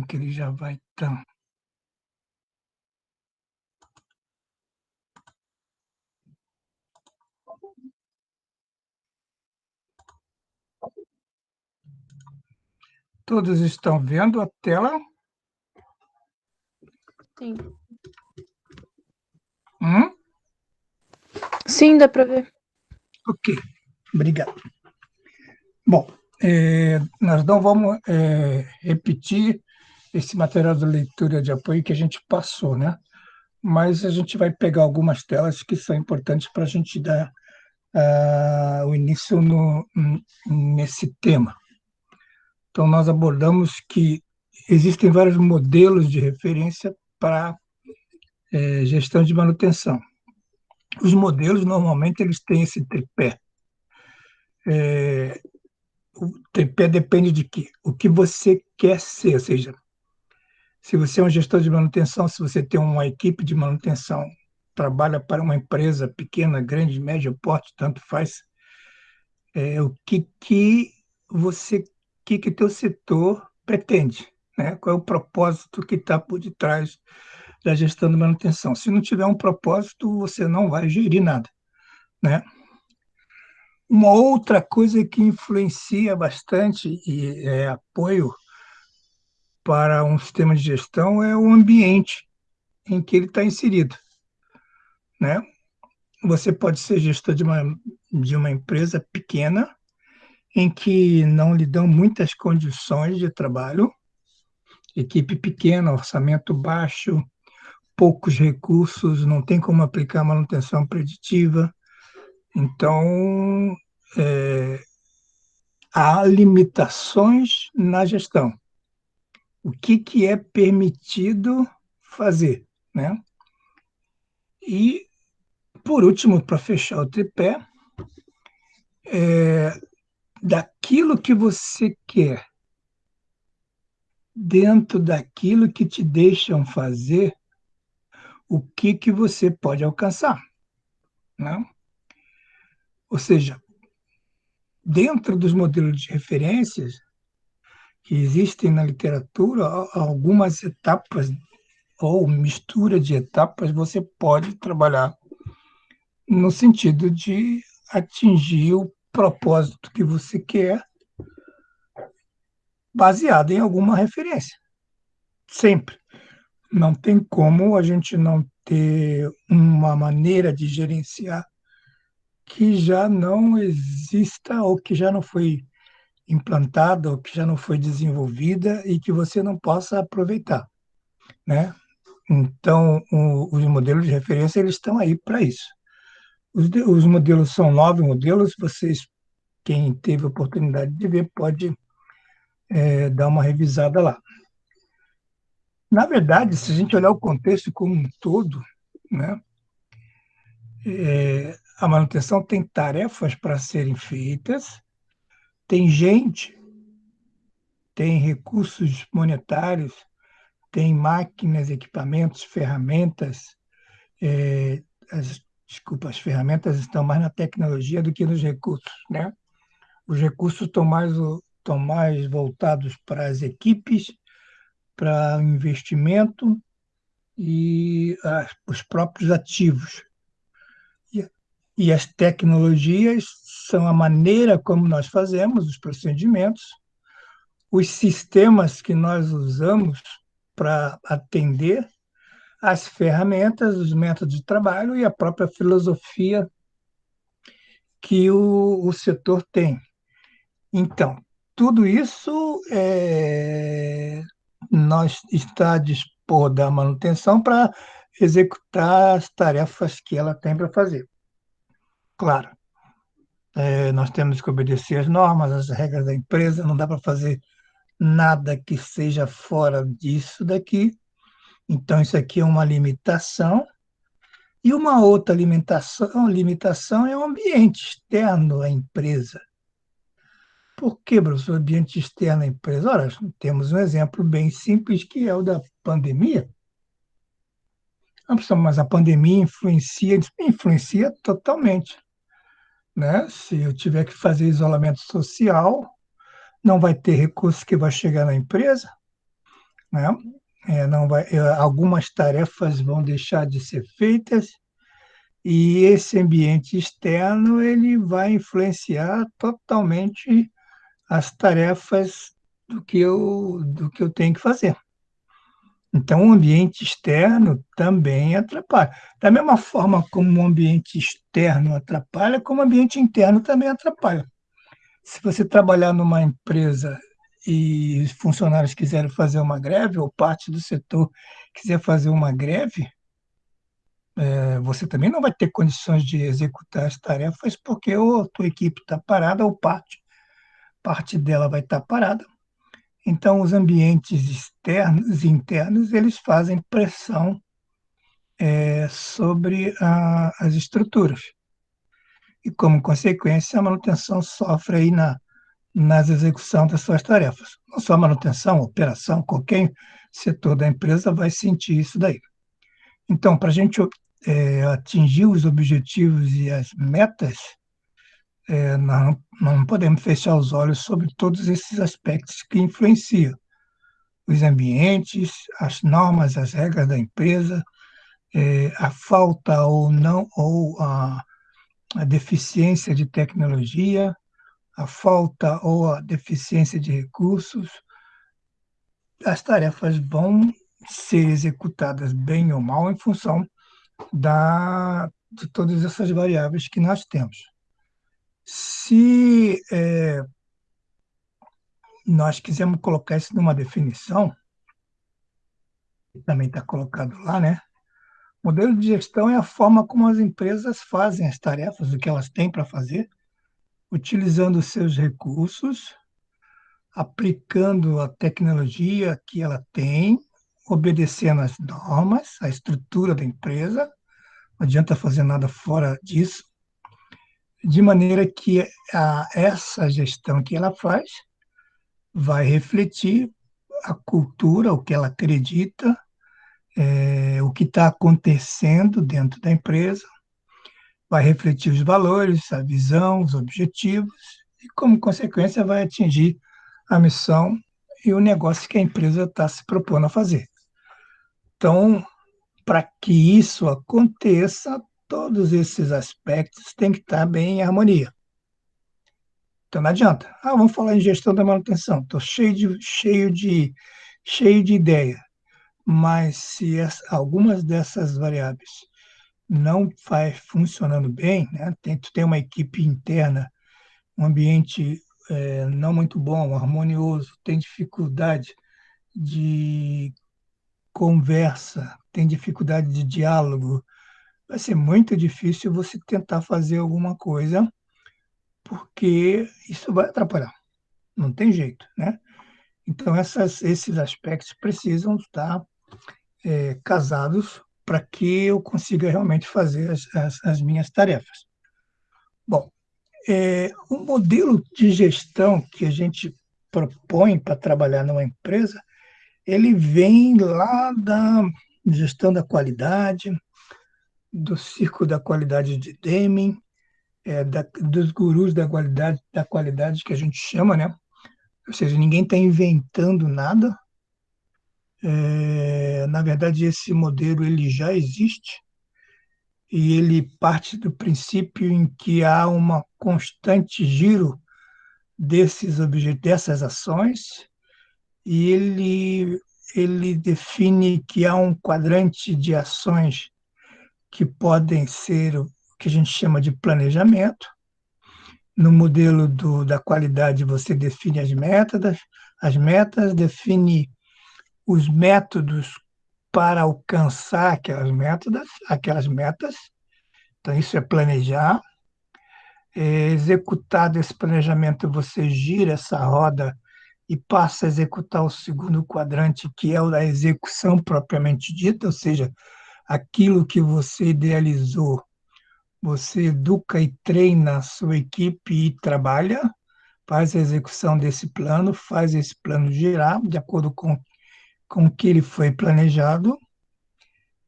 que ele já vai estar. Todos estão vendo a tela? Sim. Hum? Sim, dá para ver. Ok, obrigado. Bom, nós não vamos repetir esse material de leitura de apoio que a gente passou, né? Mas a gente vai pegar algumas telas que são importantes para a gente dar o início nesse tema. Então, nós abordamos que existem vários modelos de referência para gestão de manutenção. Os modelos, normalmente, eles têm esse tripé. O tripé depende de quê? O que você quer ser, ou seja, se você é um gestor de manutenção, se você tem uma equipe de manutenção, trabalha para uma empresa pequena, grande, média, porte, tanto faz, o que teu setor pretende, né? Qual é o propósito que está por detrás da gestão de manutenção? Se não tiver um propósito, você não vai gerir nada, né? Uma outra coisa que influencia bastante e é apoio para um sistema de gestão é o ambiente em que ele está inserido, né? Você pode ser gestor de uma empresa pequena em que não lhe dão muitas condições de trabalho, equipe pequena, orçamento baixo, poucos recursos, não tem como aplicar manutenção preditiva. Então, há limitações na gestão. O que é permitido fazer, né? E, por último, para fechar o tripé, daquilo que você quer, dentro daquilo que te deixam fazer, o que você pode alcançar, né? Ou seja, dentro dos modelos de referências que existem na literatura, algumas etapas ou mistura de etapas você pode trabalhar no sentido de atingir o propósito que você quer, baseado em alguma referência. Sempre. Não tem como a gente não ter uma maneira de gerenciar que já não exista ou que já não foi implantada ou que já não foi desenvolvida e que você não possa aproveitar, né? Então, os modelos de referência eles estão aí para isso. Os modelos são 9 modelos, vocês, quem teve a oportunidade de ver, pode dar uma revisada lá. Na verdade, se a gente olhar o contexto como um todo, né, a manutenção tem tarefas para serem feitas, tem gente, tem recursos monetários, tem máquinas, equipamentos, ferramentas. As ferramentas estão mais na tecnologia do que nos recursos, né? Os recursos estão mais voltados para as equipes, para o investimento e os próprios ativos. E as tecnologias são a maneira como nós fazemos os procedimentos, os sistemas que nós usamos para atender, as ferramentas, os métodos de trabalho e a própria filosofia que o setor tem. Então, tudo isso nós está a dispor da manutenção para executar as tarefas que ela tem para fazer. Claro, nós temos que obedecer as normas, as regras da empresa, não dá para fazer nada que seja fora disso daqui. Então, isso aqui é uma limitação. E uma outra limitação é o ambiente externo à empresa. Por que, professor, ambiente externo à empresa? Ora, temos um exemplo bem simples que é o da pandemia. Mas a pandemia influencia totalmente, né? Se eu tiver que fazer isolamento social, não vai ter recurso que vai chegar na empresa. né? Não vai, algumas tarefas vão deixar de ser feitas e esse ambiente externo ele vai influenciar totalmente as tarefas do que eu tenho que fazer. Então, o ambiente externo também atrapalha. Da mesma forma como o ambiente externo atrapalha, como o ambiente interno também atrapalha. Se você trabalhar numa empresa e os funcionários quiserem fazer uma greve, ou parte do setor quiser fazer uma greve, você também não vai ter condições de executar as tarefas, porque ou a tua equipe está parada, ou parte dela vai estar parada. Então, os ambientes externos e internos, eles fazem pressão sobre as estruturas. E, como consequência, a manutenção sofre aí nas execução das suas tarefas. Não só manutenção, operação, qualquer setor da empresa vai sentir isso daí. Então, para a gente atingir os objetivos e as metas, nós não podemos fechar os olhos sobre todos esses aspectos que influenciam os ambientes, as normas, as regras da empresa, a falta ou não, ou a deficiência de tecnologia, a falta ou a deficiência de recursos. As tarefas vão ser executadas bem ou mal em função de todas essas variáveis que nós temos. Se nós quisermos colocar isso numa definição, que também está colocado lá, né? Modelo de gestão é a forma como as empresas fazem as tarefas, o que elas têm para fazer, utilizando os seus recursos, aplicando a tecnologia que ela tem, obedecendo às normas, à estrutura da empresa, não adianta fazer nada fora disso, de maneira que essa gestão que ela faz vai refletir a cultura, o que ela acredita, o que está acontecendo dentro da empresa, vai refletir os valores, a visão, os objetivos, e, como consequência, vai atingir a missão e o negócio que a empresa está se propondo a fazer. Então, para que isso aconteça, todos esses aspectos têm que estar bem em harmonia. Então, não adianta. Vamos falar em gestão da manutenção. Estou cheio de ideia. Mas se algumas dessas variáveis não vai funcionando bem, né? Tu tem uma equipe interna, um ambiente não muito bom, harmonioso, tem dificuldade de conversa, tem dificuldade de diálogo, vai ser muito difícil você tentar fazer alguma coisa, porque isso vai atrapalhar. Não tem jeito, né? Então, esses aspectos precisam estar casados para que eu consiga realmente fazer as minhas tarefas. Bom, o modelo de gestão que a gente propõe para trabalhar numa empresa, ele vem lá da gestão da qualidade, do círculo da qualidade de Deming, dos gurus da qualidade que a gente chama, né? Ou seja, ninguém está inventando nada. Na verdade, esse modelo ele já existe e ele parte do princípio em que há uma constante giro dessas ações e ele define que há um quadrante de ações que podem ser o que a gente chama de planejamento. No modelo da qualidade, você define as metas, define os métodos para alcançar aquelas metas. Então, isso é planejar. Executado esse planejamento, você gira essa roda e passa a executar o segundo quadrante, que é o da execução propriamente dita, ou seja, aquilo que você idealizou, você educa e treina a sua equipe e trabalha, faz a execução desse plano, faz esse plano girar de acordo com o que ele foi planejado.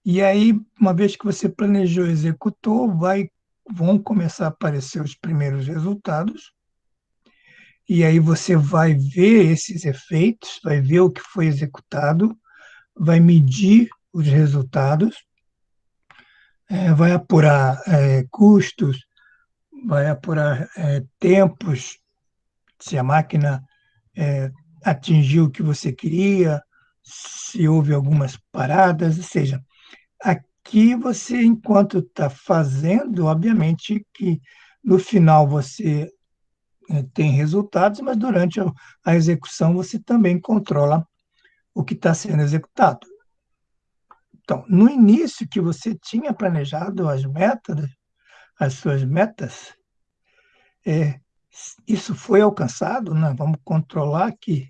E aí, uma vez que você planejou e executou, vão começar a aparecer os primeiros resultados. e aí você vai ver esses efeitos, vai ver o que foi executado, vai medir os resultados, vai apurar custos, vai apurar tempos, se a máquina atingiu o que você queria, se houve algumas paradas, ou seja, aqui você, enquanto está fazendo, obviamente que no final você tem resultados, mas durante a execução você também controla o que está sendo executado. Então, no início que você tinha planejado as suas metas, é, isso foi alcançado, né? Vamos controlar aqui.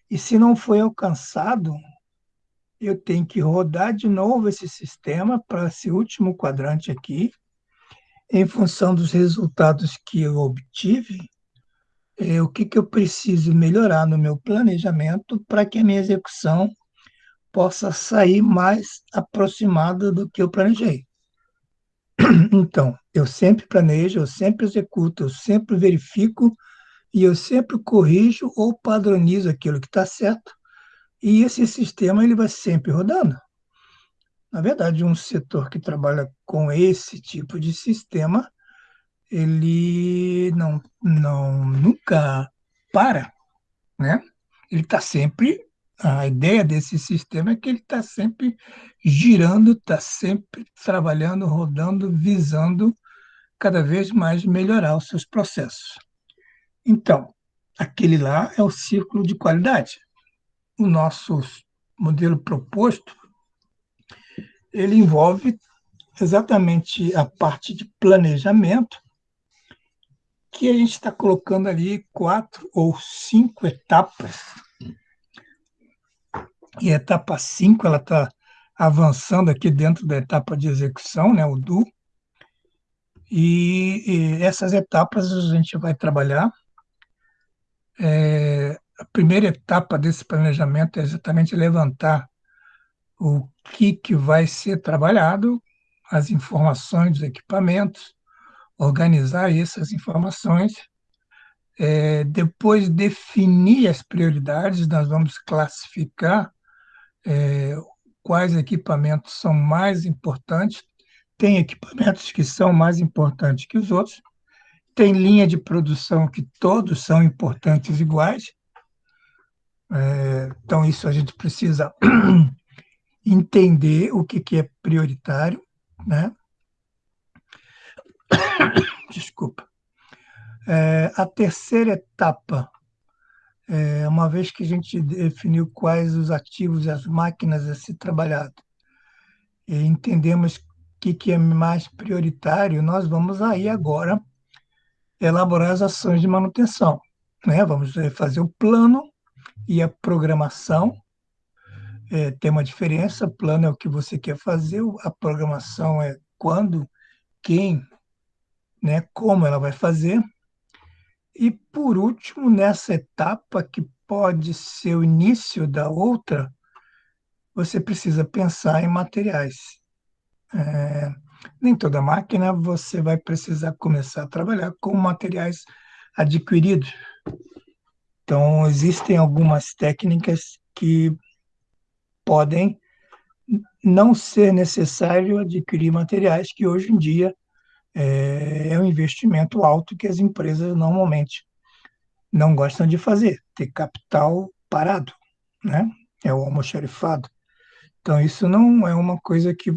E se não foi alcançado, eu tenho que rodar de novo esse sistema para esse último quadrante aqui, em função dos resultados que eu obtive, o que, que eu preciso melhorar no meu planejamento para que a minha execução possa sair mais aproximada do que eu planejei. Então, eu sempre planejo, eu sempre executo, eu sempre verifico e eu sempre corrijo ou padronizo aquilo que está certo, e esse sistema ele vai sempre rodando. Na verdade, um setor que trabalha com esse tipo de sistema, ele nunca para, né? Ele está sempre, a ideia desse sistema é que ele está sempre girando, está sempre trabalhando, rodando, visando cada vez mais melhorar os seus processos. Então, aquele lá é o círculo de qualidade. O nosso modelo proposto, ele envolve exatamente a parte de planejamento, que a gente está colocando ali 4 ou 5 etapas. E a etapa 5 ela está avançando aqui dentro da etapa de execução, né, o do. E essas etapas a gente vai trabalhar. A primeira etapa desse planejamento é exatamente levantar o que vai ser trabalhado, as informações dos equipamentos, organizar essas informações, depois definir as prioridades, nós vamos classificar quais equipamentos são mais importantes. Tem equipamentos que são mais importantes que os outros, tem linha de produção que todos são importantes iguais, então isso a gente precisa entender o que é prioritário, né? Desculpa. A terceira etapa, uma vez que a gente definiu quais os ativos e as máquinas a ser trabalhado, e entendemos o que é mais prioritário, nós vamos aí agora elaborar as ações de manutenção, né? Vamos fazer o plano e a programação. Tem uma diferença, o plano é o que você quer fazer, a programação é quando, quem, né, como ela vai fazer. E, por último, nessa etapa, que pode ser o início da outra, você precisa pensar em materiais. Nem toda máquina você vai precisar começar a trabalhar com materiais adquiridos. Então, existem algumas técnicas que podem não ser necessário adquirir materiais, que hoje em dia é um investimento alto que as empresas normalmente não gostam de fazer, ter capital parado, né? É o almoxarifado. Então, isso não é uma coisa que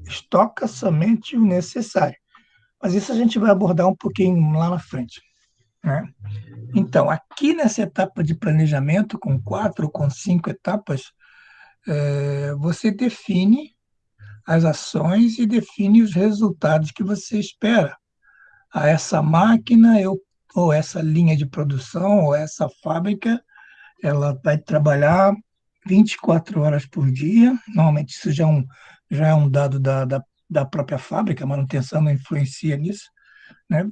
estoca somente o necessário. Mas isso a gente vai abordar um pouquinho lá na frente, né? Então, aqui nessa etapa de planejamento, com 4 ou com 5 etapas, você define as ações e define os resultados que você espera. A essa máquina, ou essa linha de produção, ou essa fábrica, ela vai trabalhar 24 horas por dia. Normalmente isso já é um dado da própria fábrica, a manutenção não influencia nisso, né?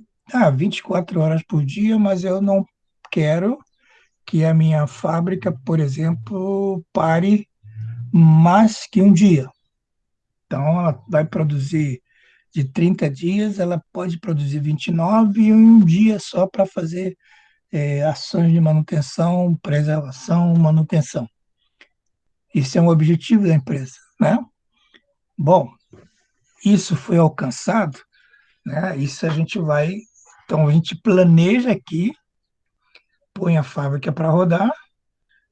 24 horas por dia, mas eu não quero que a minha fábrica, por exemplo, pare mais que um dia. Então, ela vai produzir de 30 dias, ela pode produzir 29 e um dia só para fazer ações de manutenção, preservação, manutenção. Isso é um objetivo da empresa, né? Bom, isso foi alcançado, né? Isso a gente vai, então a gente planeja aqui, põe a fábrica para rodar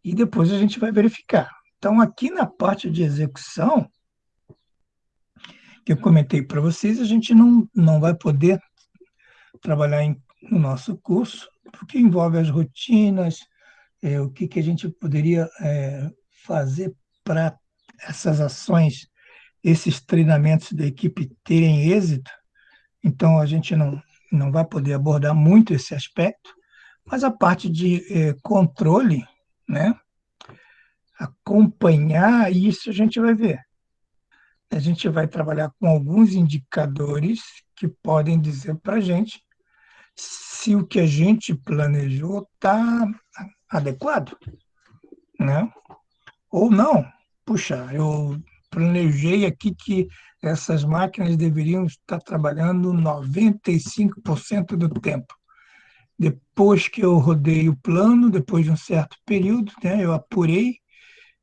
e depois a gente vai verificar. Então, aqui na parte de execução, que eu comentei para vocês, a gente não vai poder trabalhar no nosso curso, porque envolve as rotinas, o que a gente poderia fazer para essas ações, esses treinamentos da equipe terem êxito. Então, a gente não vai poder abordar muito esse aspecto, mas a parte de controle, né, acompanhar, isso a gente vai ver. A gente vai trabalhar com alguns indicadores que podem dizer para a gente se o que a gente planejou está adequado, né? Ou não. Puxa, eu planejei aqui que essas máquinas deveriam estar trabalhando 95% do tempo. Depois que eu rodei o plano, depois de um certo período, né, eu apurei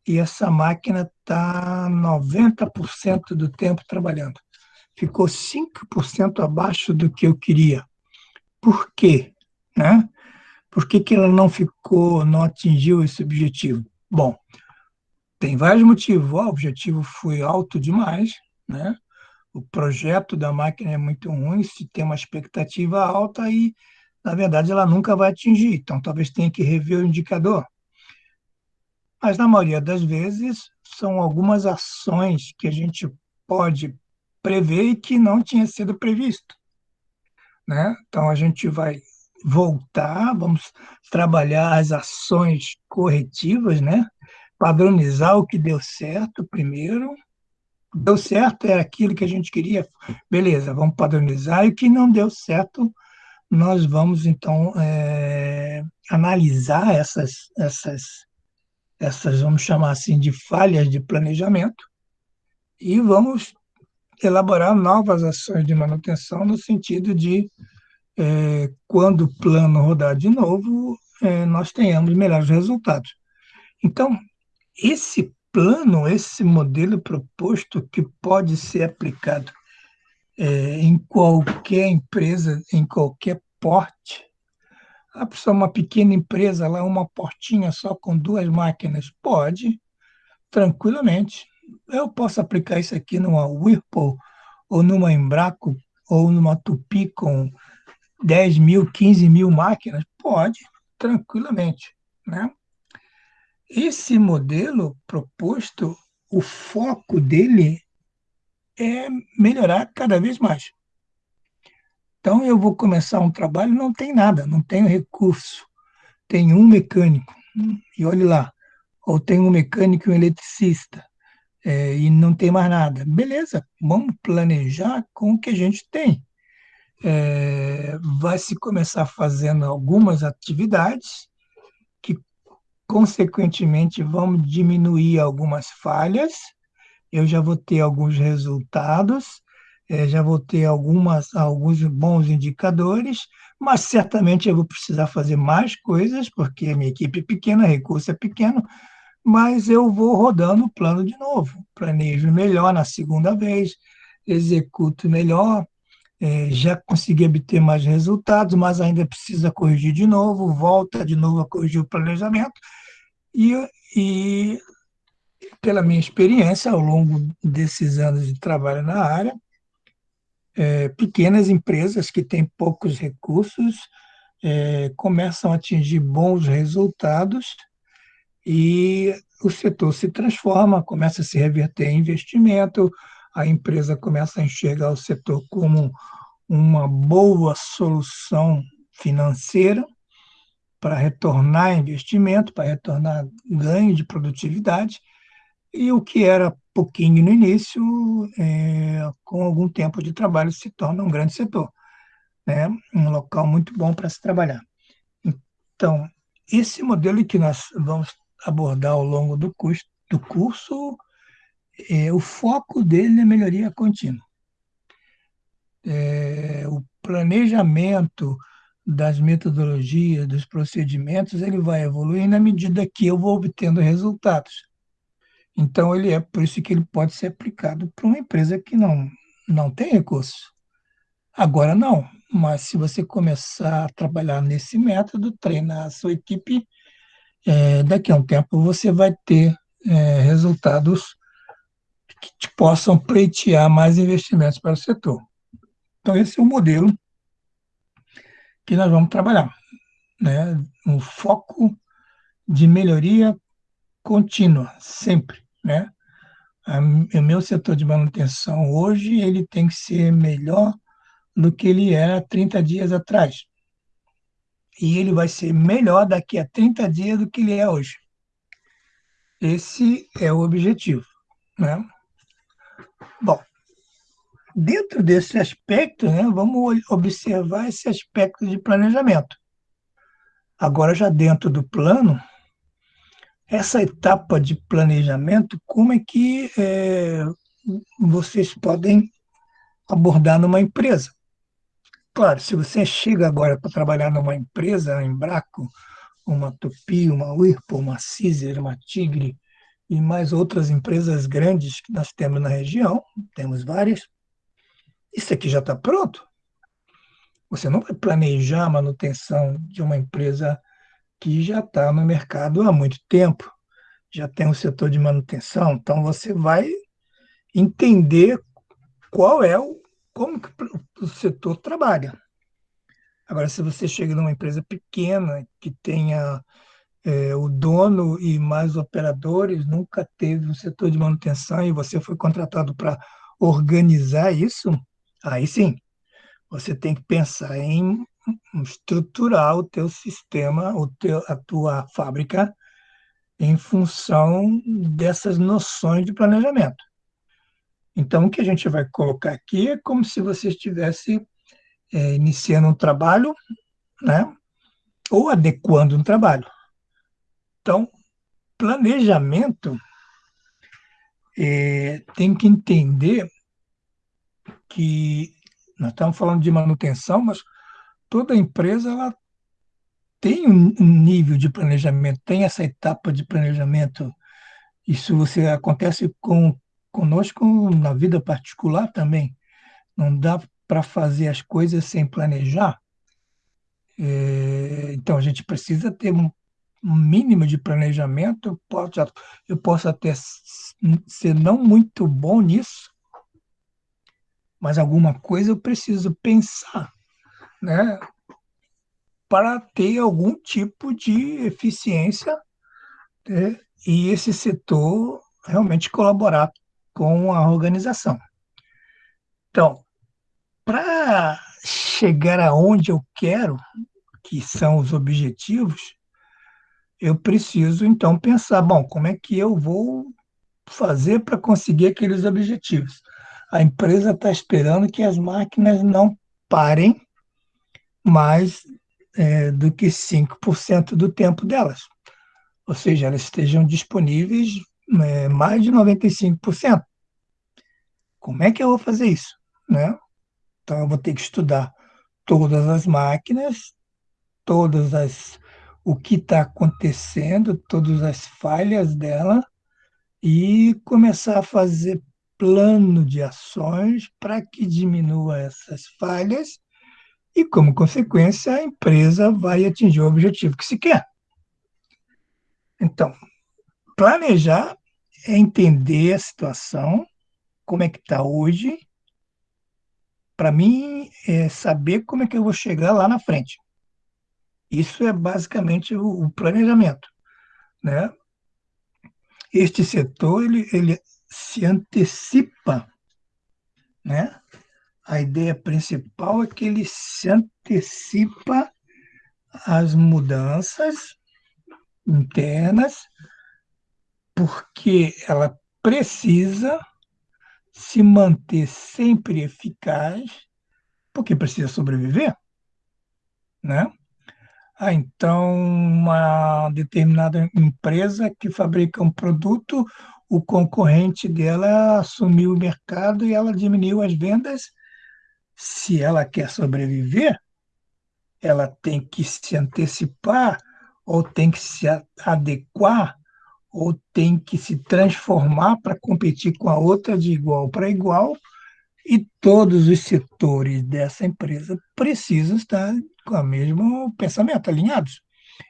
e essa máquina está 90% do tempo trabalhando. Ficou 5% abaixo do que eu queria. Por quê? Né? Por que ela não atingiu esse objetivo? Bom, tem vários motivos. O objetivo foi alto demais, né? O projeto da máquina é muito ruim, se tem uma expectativa alta e, na verdade, ela nunca vai atingir. Então, talvez tenha que rever o indicador. Mas, na maioria das vezes, são algumas ações que a gente pode prever e que não tinha sido previsto, né? Então, a gente vai voltar, vamos trabalhar as ações corretivas, né? Padronizar o que deu certo primeiro. Deu certo, era aquilo que a gente queria, beleza, vamos padronizar. E o que não deu certo, nós vamos, então, analisar essas, vamos chamar assim, de falhas de planejamento e vamos elaborar novas ações de manutenção no sentido de quando o plano rodar de novo, nós tenhamos melhores resultados. Então, esse plano, esse modelo proposto que pode ser aplicado em qualquer empresa, em qualquer porte, a pessoa, uma pequena empresa lá, uma portinha só com duas máquinas, pode, tranquilamente. Eu posso aplicar isso aqui numa Whirlpool, ou numa Embraco, ou numa Tupi com 10.000, 15.000 máquinas? Pode, tranquilamente, né? Esse modelo proposto, o foco dele é melhorar cada vez mais. Então, eu vou começar um trabalho, não tem nada, não tenho recurso. Tem um mecânico, e olhe lá, ou tem um mecânico e um eletricista, e não tem mais nada. Beleza, vamos planejar com o que a gente tem. Vai se começar fazendo algumas atividades que, consequentemente, vão diminuir algumas falhas. Eu já vou ter alguns resultados, já vou ter alguns bons indicadores, mas certamente eu vou precisar fazer mais coisas, porque a minha equipe é pequena, recurso é pequeno, mas eu vou rodando o plano de novo. Planejo melhor na segunda vez, executo melhor, já consegui obter mais resultados, mas ainda precisa corrigir de novo, volta de novo a corrigir o planejamento, e, e pela minha experiência ao longo desses anos de trabalho na área, pequenas empresas que têm poucos recursos começam a atingir bons resultados e o setor se transforma, começa a se reverter em investimento, a empresa começa a enxergar o setor como uma boa solução financeira para retornar investimento, para retornar ganho de produtividade, e o que era pouquinho no início, com algum tempo de trabalho, se torna um grande setor, né? Um local muito bom para se trabalhar. Então, esse modelo que nós vamos abordar ao longo do curso, o foco dele é melhoria contínua. O planejamento, das metodologias, dos procedimentos, ele vai evoluir na medida que eu vou obtendo resultados. Então, ele é por isso que ele pode ser aplicado para uma empresa que não tem recursos. Agora, não. Mas se você começar a trabalhar nesse método, treinar a sua equipe, daqui a um tempo você vai ter resultados que te possam pleitear mais investimentos para o setor. Então, esse é o modelo que nós vamos trabalhar, né? Um foco de melhoria contínua, sempre, né? O meu setor de manutenção hoje ele tem que ser melhor do que ele era 30 dias atrás. E ele vai ser melhor daqui a 30 dias do que ele é hoje. Esse é o objetivo, né? Bom, dentro desse aspecto, né, vamos observar esse aspecto de planejamento. Agora, já dentro do plano, essa etapa de planejamento, como é que vocês podem abordar numa empresa? Claro, se você chega agora para trabalhar numa empresa, a Embraco, uma Tupi, uma Whirlpool, uma Caesar, uma Tigre e mais outras empresas grandes que nós temos na região, temos várias, isso aqui já está pronto. Você não vai planejar a manutenção de uma empresa que já está no mercado há muito tempo, já tem um setor de manutenção, então você vai entender como que o setor trabalha. Agora, se você chega numa empresa pequena que tenha o dono e mais operadores, nunca teve um setor de manutenção e você foi contratado para organizar isso, aí sim, você tem que pensar em estruturar o teu sistema, a tua fábrica em função dessas noções de planejamento. Então, o que a gente vai colocar aqui é como se você estivesse iniciando um trabalho, né? Ou adequando um trabalho. Então, planejamento tem que entender que nós estamos falando de manutenção, mas toda empresa ela tem um nível de planejamento, tem essa etapa de planejamento. Isso você acontece conosco na vida particular também. Não dá para fazer as coisas sem planejar. Então, a gente precisa ter um mínimo de planejamento. Eu posso até ser não muito bom nisso, mas alguma coisa eu preciso pensar, né, para ter algum tipo de eficiência, né, e esse setor realmente colaborar com a organização. Então, para chegar aonde eu quero, que são os objetivos, eu preciso então pensar, bom, como é que eu vou fazer para conseguir aqueles objetivos? A empresa está esperando que as máquinas não parem mais do que 5% do tempo delas. Ou seja, elas estejam disponíveis mais de 95%. Como é que eu vou fazer isso? Né? Então, eu vou ter que estudar todas as máquinas, o que está acontecendo, todas as falhas dela, e começar a fazer plano de ações para que diminua essas falhas e, como consequência, a empresa vai atingir o objetivo que se quer. Então, planejar é entender a situação, como é que está hoje, para mim, é saber como é que eu vou chegar lá na frente. Isso é basicamente o planejamento, né? Este setor, ele se antecipa, né? A ideia principal é que ele se antecipa às mudanças internas, porque ela precisa se manter sempre eficaz, porque precisa sobreviver, né? Então, uma determinada empresa que fabrica um produto, o concorrente dela assumiu o mercado e ela diminuiu as vendas. Se ela quer sobreviver, ela tem que se antecipar, ou tem que se adequar, ou tem que se transformar para competir com a outra de igual para igual, e todos os setores dessa empresa precisam estar com o mesmo pensamento, alinhados.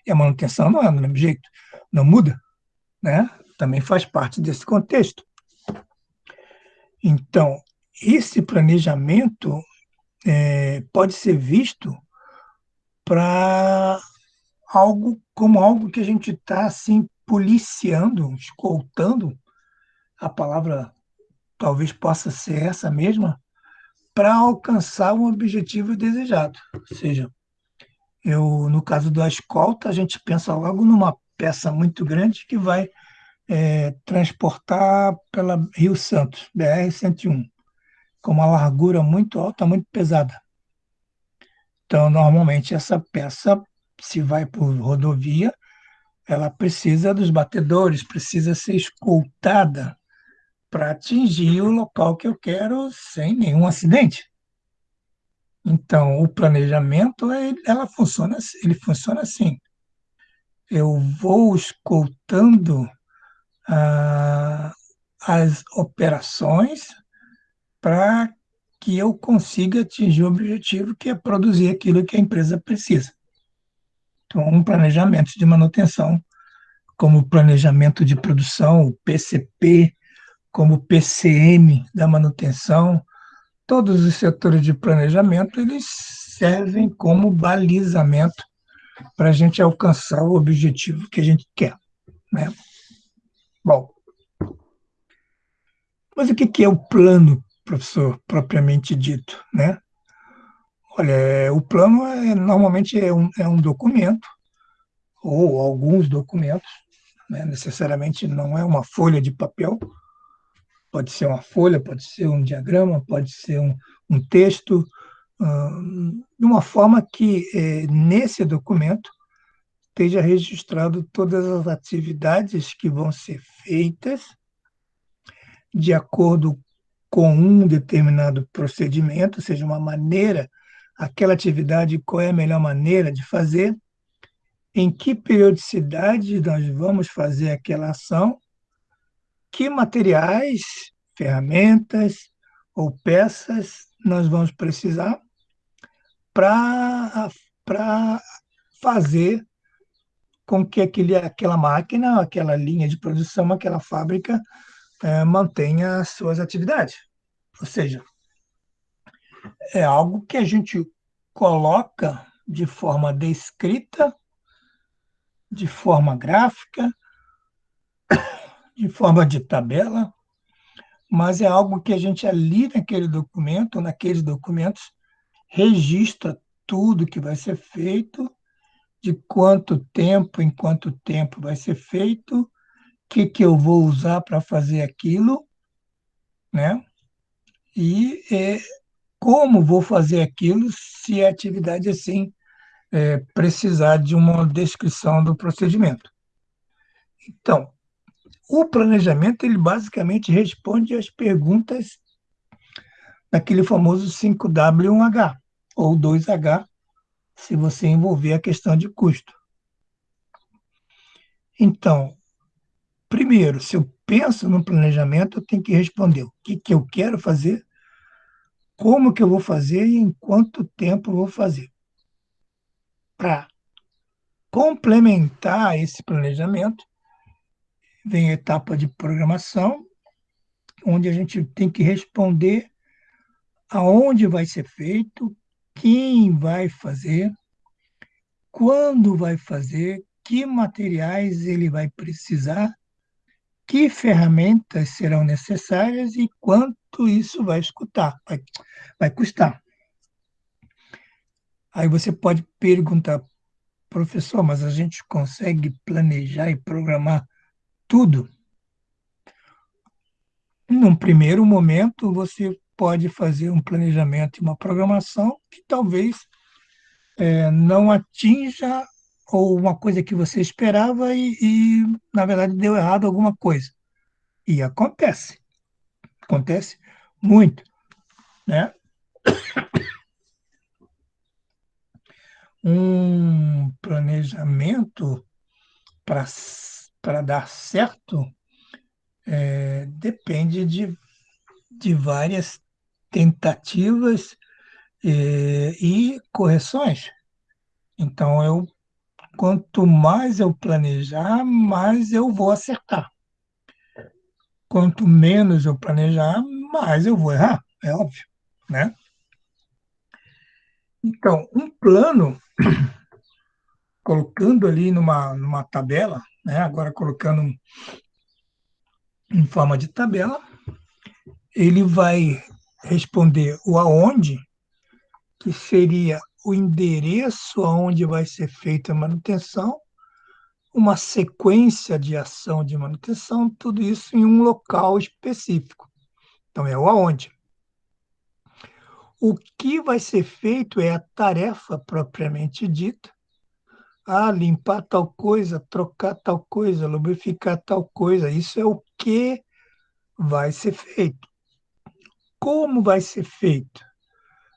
E a manutenção não é do mesmo jeito, não muda, né? Também faz parte desse contexto. Então, esse planejamento pode ser visto para algo como algo que a gente está assim policiando, escoltando, a palavra talvez possa ser essa mesma, para alcançar um objetivo desejado. Ou seja, no caso da escolta, a gente pensa logo numa peça muito grande que vai transportar pela Rio Santos, BR-101, com uma largura muito alta, muito pesada. Então, normalmente, essa peça, se vai por rodovia, ela precisa dos batedores, precisa ser escoltada para atingir o local que eu quero sem nenhum acidente. Então, o planejamento ele funciona assim. Eu vou escoltando ah, as operações para que eu consiga atingir o objetivo, que é produzir aquilo que a empresa precisa. Então, um planejamento de manutenção, como planejamento de produção, o PCP, como o PCM da manutenção, todos os setores de planejamento, eles servem como balizamento para a gente alcançar o objetivo que a gente quer, né? Bom, mas o que é o plano, professor, propriamente dito, né? Olha, o plano normalmente é um documento, ou alguns documentos, né? Necessariamente não é uma folha de papel, pode ser uma folha, pode ser um diagrama, pode ser um texto, de uma forma que nesse documento esteja registrado todas as atividades que vão ser feitas de acordo com um determinado procedimento, ou seja, uma maneira, aquela atividade, qual é a melhor maneira de fazer, em que periodicidade nós vamos fazer aquela ação, que materiais, ferramentas ou peças nós vamos precisar para fazer com que aquela máquina, aquela linha de produção, aquela fábrica mantenha as suas atividades. Ou seja, é algo que a gente coloca de forma descrita, de forma gráfica, de forma de tabela, mas é algo que a gente ali naquele documento, naqueles documentos, registra tudo que vai ser feito, de quanto tempo, em quanto tempo vai ser feito, o que eu vou usar para fazer aquilo, né? E como vou fazer aquilo se a atividade assim precisar de uma descrição do procedimento. Então, o planejamento ele basicamente responde às perguntas daquele famoso 5W1H ou 2H, se você envolver a questão de custo. Então, primeiro, se eu penso no planejamento, eu tenho que responder o que eu quero fazer, como que eu vou fazer e em quanto tempo eu vou fazer. Para complementar esse planejamento, vem a etapa de programação, onde a gente tem que responder aonde vai ser feito, quem vai fazer, quando vai fazer, que materiais ele vai precisar, que ferramentas serão necessárias e quanto isso vai custar. Aí você pode perguntar, professor, mas a gente consegue planejar e programar tudo? Num primeiro momento, você pode fazer um planejamento e uma programação que talvez não atinja ou uma coisa que você esperava na verdade, deu errado alguma coisa. E acontece muito, né? Um planejamento para dar certo depende de várias tentativas e correções. Então, quanto mais eu planejar, mais eu vou acertar. Quanto menos eu planejar, mais eu vou errar, é óbvio, né? Então, um plano, colocando ali numa tabela, né? Agora colocando em forma de tabela, ele vai responder o aonde, que seria o endereço aonde vai ser feita a manutenção, uma sequência de ação de manutenção, tudo isso em um local específico. Então, é o aonde. O que vai ser feito é a tarefa propriamente dita. Ah, limpar tal coisa, trocar tal coisa, lubrificar tal coisa. Isso é o que vai ser feito. Como vai ser feito?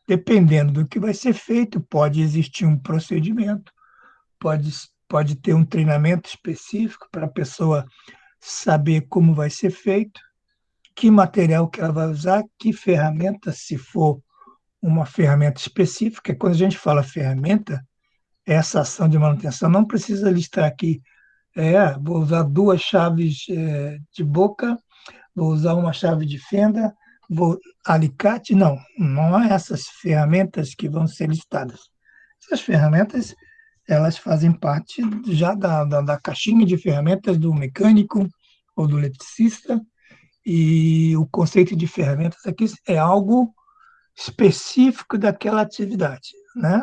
Dependendo do que vai ser feito, pode existir um procedimento, pode, pode ter um treinamento específico para a pessoa saber como vai ser feito, que material que ela vai usar, que ferramenta, se for uma ferramenta específica. Quando a gente fala ferramenta, essa ação de manutenção não precisa listar aqui, vou usar duas chaves de boca, vou usar uma chave de fenda, vou alicate, não, não é essas ferramentas que vão ser listadas. Essas ferramentas, elas fazem parte já da caixinha de ferramentas do mecânico ou do eletricista, e o conceito de ferramentas aqui é algo específico daquela atividade, né?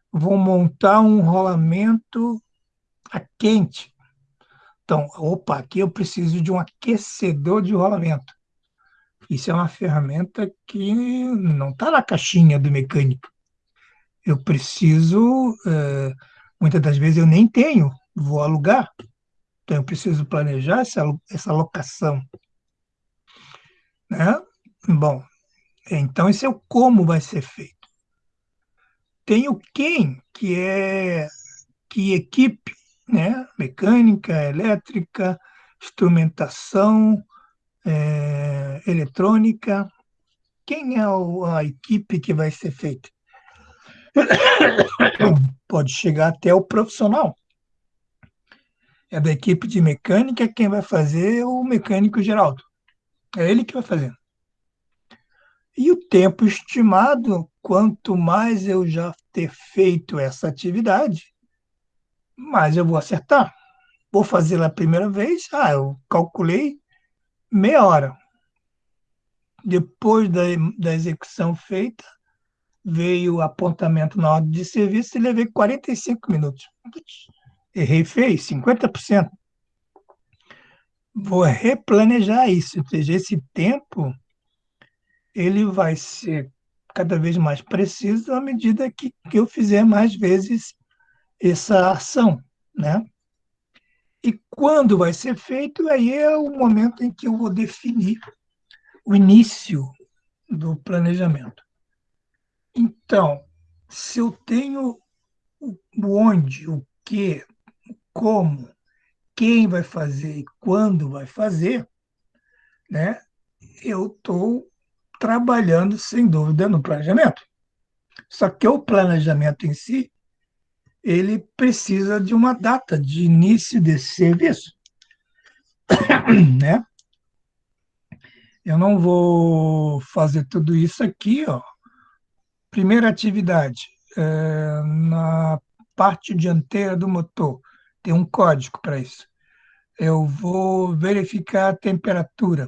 Vou montar um rolamento a quente. Então, opa, aqui eu preciso de um aquecedor de rolamento. Isso é uma ferramenta que não está na caixinha do mecânico. Eu preciso, muitas das vezes eu nem tenho, vou alugar. Então, eu preciso planejar essa locação, né? Bom, então esse é o como vai ser feito. Tem o quem, que equipe, né? Mecânica, elétrica, instrumentação, eletrônica. Quem é a equipe que vai ser feita? Pode chegar até o profissional. É da equipe de mecânica quem vai fazer o mecânico Geraldo. É ele que vai fazer. E o tempo estimado, quanto mais eu já ter feito essa atividade, mais eu vou acertar. Vou fazer a primeira vez, eu calculei meia hora. Depois da execução feita, veio o apontamento na ordem de serviço e levei 45 minutos. Errei feio, 50%. Vou replanejar isso, ou seja, esse tempo ele vai ser cada vez mais preciso à medida que eu fizer mais vezes essa ação, né? E quando vai ser feito, aí é o momento em que eu vou definir o início do planejamento. Então, se eu tenho o onde, o que, como, quem vai fazer e quando vai fazer, né? Eu estou trabalhando, sem dúvida, no planejamento. Só que o planejamento em si, ele precisa de uma data de início desse serviço, né? Eu não vou fazer tudo isso aqui, ó. Primeira atividade, na parte dianteira do motor, tem um código para isso. Eu vou verificar a temperatura.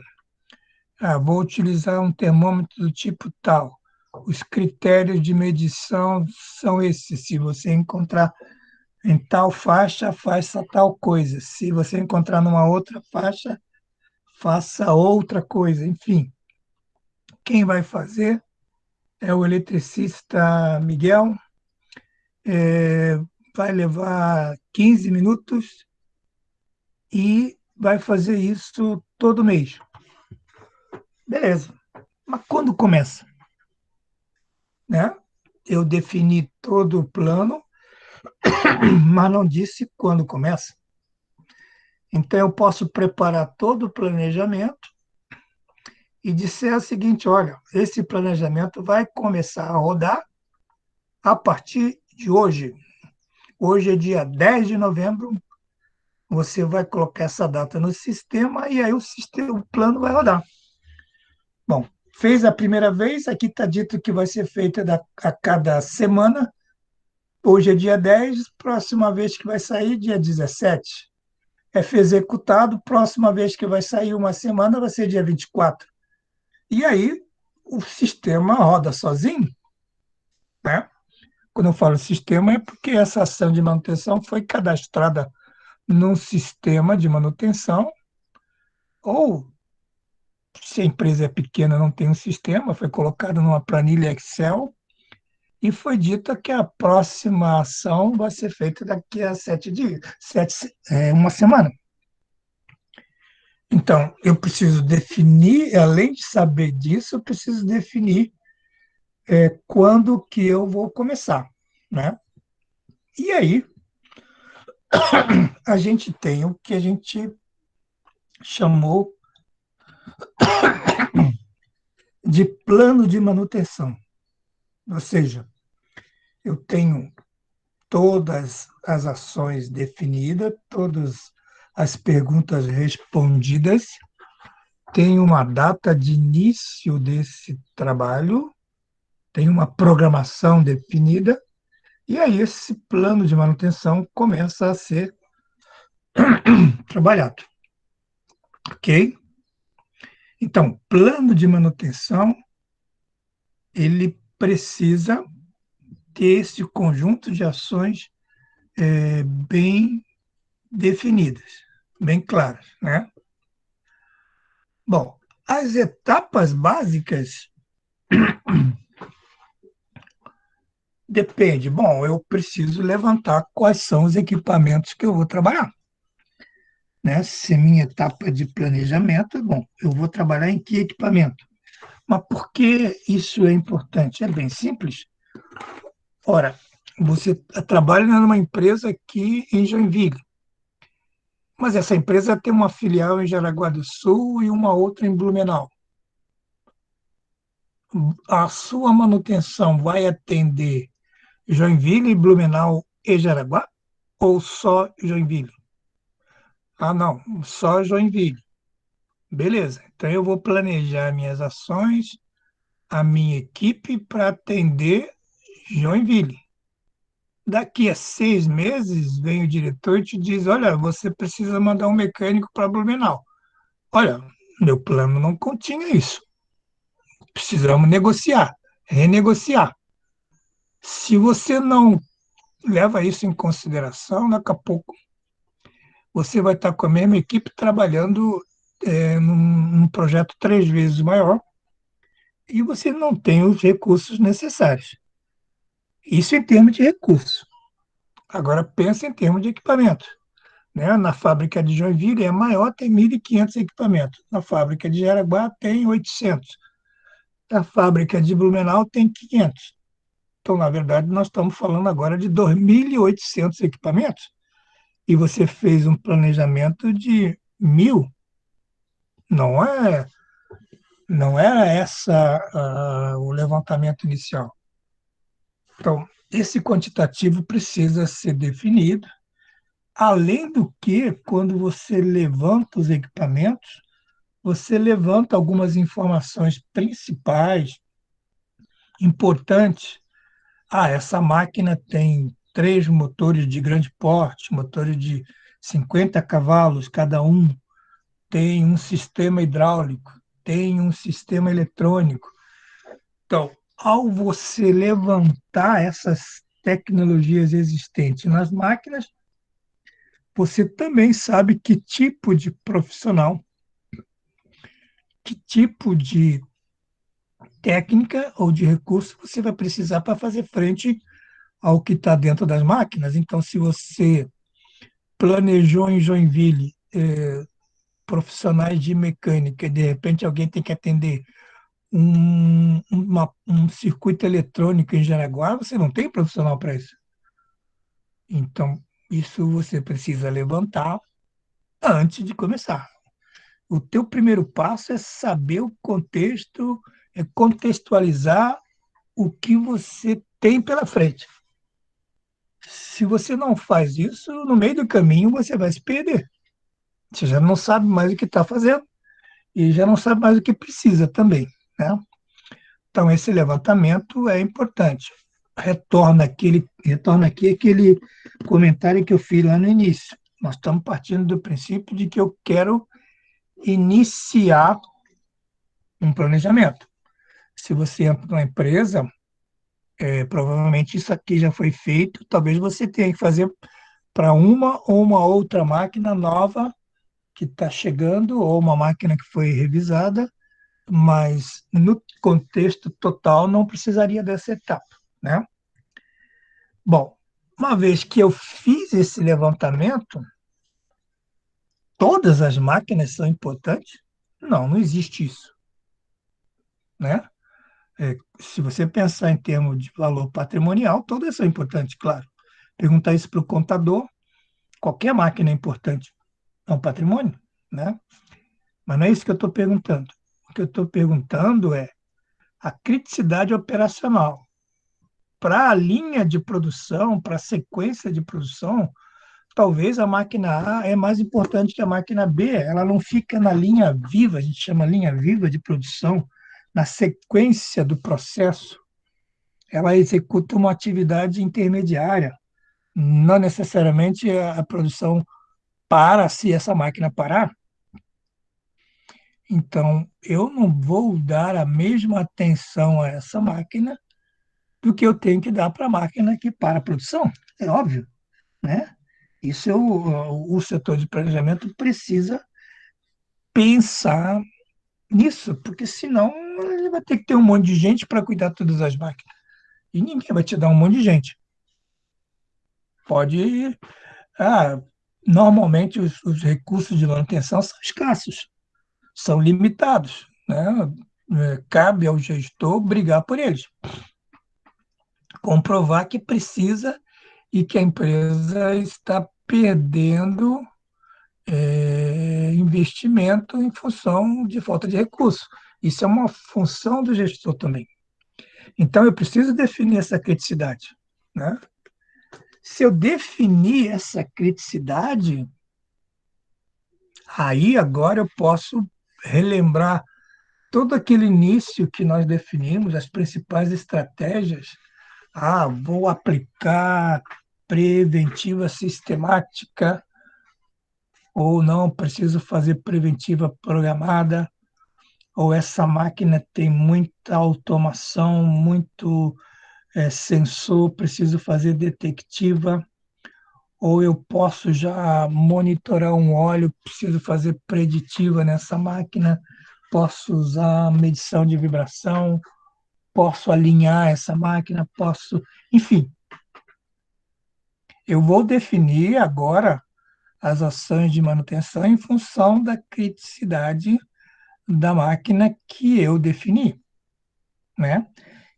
Vou utilizar um termômetro do tipo tal. Os critérios de medição são esses. Se você encontrar em tal faixa, faça tal coisa. Se você encontrar numa outra faixa, faça outra coisa. Enfim, quem vai fazer é o eletricista Miguel. Vai levar 15 minutos e vai fazer isso todo mês. Beleza. Mas quando começa? Né? Eu defini todo o plano, mas não disse quando começa. Então, eu posso preparar todo o planejamento e disser o seguinte: olha, esse planejamento vai começar a rodar a partir de hoje. Hoje é dia 10 de novembro, você vai colocar essa data no sistema e aí o plano vai rodar. Bom, fez a primeira vez, aqui está dito que vai ser feita a cada semana. Hoje é dia 10, próxima vez que vai sair, dia 17. Foi executado, próxima vez que vai sair uma semana vai ser dia 24. E aí o sistema roda sozinho, né? Quando eu falo sistema é porque essa ação de manutenção foi cadastrada num sistema de manutenção, ou se a empresa é pequena não tem um sistema, foi colocado numa planilha Excel e foi dito que a próxima ação vai ser feita daqui a 7 dias, uma semana. Então, eu preciso definir, além de saber disso, eu preciso definir quando que eu vou começar, né? E aí, a gente tem o que a gente chamou de plano de manutenção. Ou seja, eu tenho todas as ações definidas, todas as perguntas respondidas, tenho uma data de início desse trabalho, tenho uma programação definida, e aí esse plano de manutenção começa a ser trabalhado, ok? Então, plano de manutenção, ele precisa ter esse conjunto de ações bem definidas, bem claras, né? Bom, as etapas básicas depende. Bom, eu preciso levantar quais são os equipamentos que eu vou trabalhar, né? Se minha etapa de planejamento, bom, eu vou trabalhar em que equipamento? Mas por que isso é importante? É bem simples. Ora, você trabalha numa empresa aqui em Joinville, mas essa empresa tem uma filial em Jaraguá do Sul e uma outra em Blumenau. A sua manutenção vai atender Joinville, Blumenau e Jaraguá? Ou só Joinville? Ah, não, só Joinville. Beleza, então eu vou planejar minhas ações, a minha equipe para atender Joinville. Daqui a 6 meses, vem o diretor e te diz: olha, você precisa mandar um mecânico para Blumenau. Olha, meu plano não continha isso. Precisamos negociar, renegociar. Se você não leva isso em consideração, daqui a pouco você vai estar com a mesma equipe trabalhando num projeto 3 vezes maior e você não tem os recursos necessários. Isso em termos de recursos. Agora, pensa em termos de equipamento. Né? Na fábrica de Joinville é maior, tem 1.500 equipamentos. Na fábrica de Jaraguá tem 800. Na fábrica de Blumenau tem 500. Então, na verdade, nós estamos falando agora de 2.800 equipamentos. E você fez um planejamento de 1.000. Não é, não era essa o levantamento inicial. Então, esse quantitativo precisa ser definido. Além do que, quando você levanta os equipamentos, você levanta algumas informações principais, importantes. Ah, essa máquina tem 3 motores de grande porte, motores de 50 cavalos cada um, tem um sistema hidráulico, tem um sistema eletrônico. Então, ao você levantar essas tecnologias existentes nas máquinas, você também sabe que tipo de profissional, que tipo de técnica ou de recurso você vai precisar para fazer frente ao que está dentro das máquinas. Então, se você planejou em Joinville profissionais de mecânica e de repente alguém tem que atender um circuito eletrônico em Jaraguá, você não tem profissional para isso. Então, isso você precisa levantar antes de começar. O teu primeiro passo é saber o contexto, é contextualizar o que você tem pela frente. Se você não faz isso, no meio do caminho você vai se perder. Você já não sabe mais o que está fazendo e já não sabe mais o que precisa também, né? Então, esse levantamento é importante. Retorna aqui aquele comentário que eu fiz lá no início. Nós estamos partindo do princípio de que eu quero iniciar um planejamento. Se você entra numa empresa, provavelmente isso aqui já foi feito, talvez você tenha que fazer para uma ou uma outra máquina nova que está chegando, ou uma máquina que foi revisada, mas no contexto total não precisaria dessa etapa, né? Bom, uma vez que eu fiz esse levantamento, todas as máquinas são importantes? Não, não existe isso, né? Se você pensar em termos de valor patrimonial, todas são importantes, claro. Perguntar isso para o contador, qualquer máquina é importante, é um patrimônio, né? Mas não é isso que eu estou perguntando. O que eu estou perguntando é a criticidade operacional. Para a linha de produção, para a sequência de produção, talvez a máquina A é mais importante que a máquina B. Ela não fica na linha viva, a gente chama linha viva de produção, na sequência do processo. Ela executa uma atividade intermediária. Não necessariamente a produção para se essa máquina parar. Então, eu não vou dar a mesma atenção a essa máquina do que eu tenho que dar para a máquina que para a produção. É óbvio, né? Isso o setor de planejamento precisa pensar nisso, porque senão ele vai ter que ter um monte de gente para cuidar de todas as máquinas. E ninguém vai te dar um monte de gente. Pode. Ah, normalmente os recursos de manutenção são escassos, são limitados, né? Cabe ao gestor brigar por eles, comprovar que precisa e que a empresa está perdendo investimento em função de falta de recurso. Isso é uma função do gestor também. Então, eu preciso definir essa criticidade, né? Se eu definir essa criticidade, aí agora eu posso relembrar todo aquele início que nós definimos, as principais estratégias. Ah, vou aplicar preventiva sistemática, ou não, preciso fazer preventiva programada, ou essa máquina tem muita automação, muito sensor, preciso fazer detectiva, ou eu posso já monitorar um óleo, preciso fazer preditiva nessa máquina, posso usar medição de vibração, posso alinhar essa máquina, posso. Enfim, eu vou definir agora as ações de manutenção em função da criticidade da máquina que eu defini, né?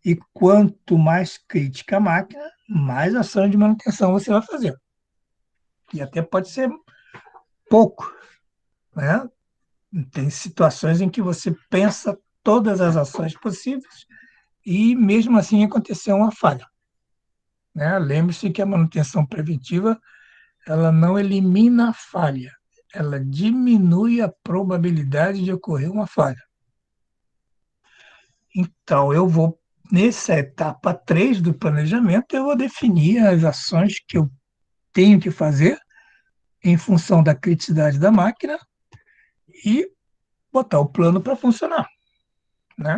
E quanto mais crítica a máquina, mais ação de manutenção você vai fazer. E até pode ser pouco, né? Tem situações em que você pensa todas as ações possíveis e mesmo assim aconteceu uma falha, né? Lembre-se que a manutenção preventiva ela não elimina a falha, ela diminui a probabilidade de ocorrer uma falha. Então, eu vou, nessa etapa 3 do planejamento, eu vou definir as ações que eu tenho que fazer em função da criticidade da máquina e botar o plano para funcionar, né?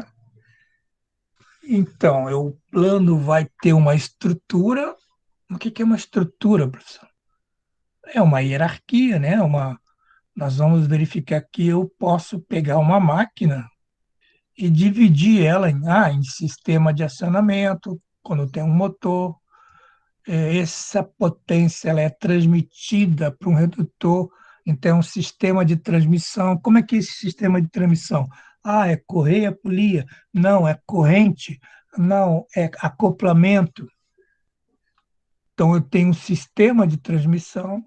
Então, o plano vai ter uma estrutura. O que é uma estrutura, professor? É uma hierarquia, né? Nós vamos verificar que eu posso pegar uma máquina e dividir ela em sistema de acionamento, quando tem um motor, essa potência ela é transmitida para um redutor, então é um sistema de transmissão. Como é que é esse sistema de transmissão? Ah, é correia polia? Não, é corrente? Não, é acoplamento. Então, eu tenho um sistema de transmissão,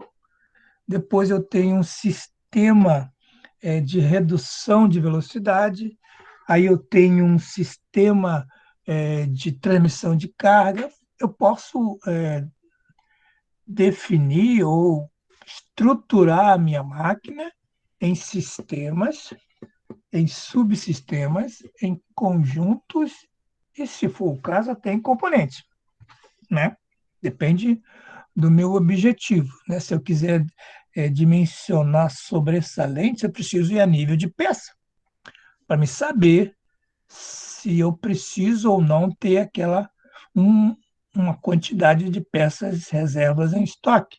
depois eu tenho um sistema de redução de velocidade, aí eu tenho um sistema de transmissão de carga. Eu posso definir ou estruturar a minha máquina em sistemas, em subsistemas, em conjuntos e, se for o caso, até em componentes, né? Depende do meu objetivo, né? Se eu quiser dimensionar sobressalentes, eu preciso ir a nível de peça, para me saber se eu preciso ou não ter um, uma quantidade de peças reservas em estoque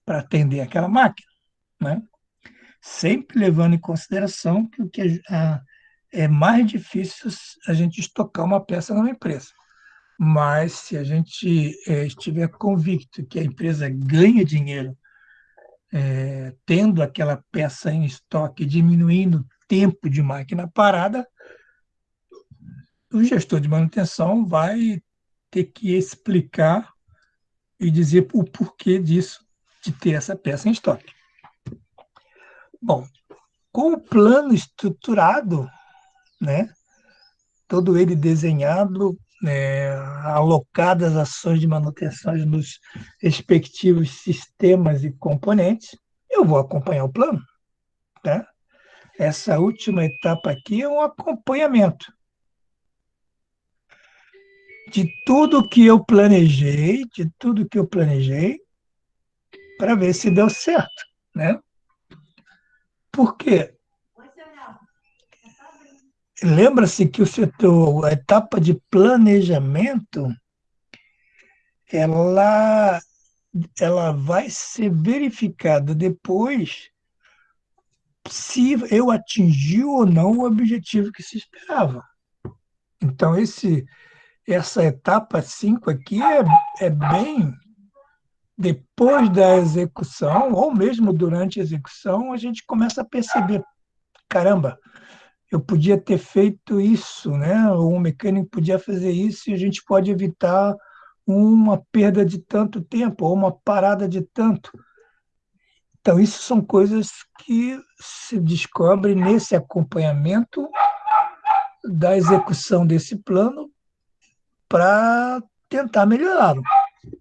para atender aquela máquina, né? Sempre levando em consideração que o que é mais difícil a gente estocar uma peça numa empresa. Mas se a gente estiver convicto que a empresa ganha dinheiro tendo aquela peça em estoque, diminuindo o tempo de máquina parada, o gestor de manutenção vai ter que explicar e dizer o porquê disso, de ter essa peça em estoque. Bom, com o plano estruturado, né, todo ele desenhado, alocadas ações de manutenção nos respectivos sistemas e componentes, eu vou acompanhar o plano. Tá? Essa última etapa aqui é um acompanhamento de tudo que eu planejei, para ver se deu certo, né? Por quê? Lembra-se que a etapa de planejamento, ela, ela vai ser verificada depois se eu atingi ou não o objetivo que se esperava. Então, essa etapa 5 aqui é bem depois da execução, ou mesmo durante a execução, a gente começa a perceber, caramba, eu podia ter feito isso, né? Ou um mecânico podia fazer isso e a gente pode evitar uma perda de tanto tempo ou uma parada de tanto. Então, isso são coisas que se descobrem nesse acompanhamento da execução desse plano para tentar melhorá-lo.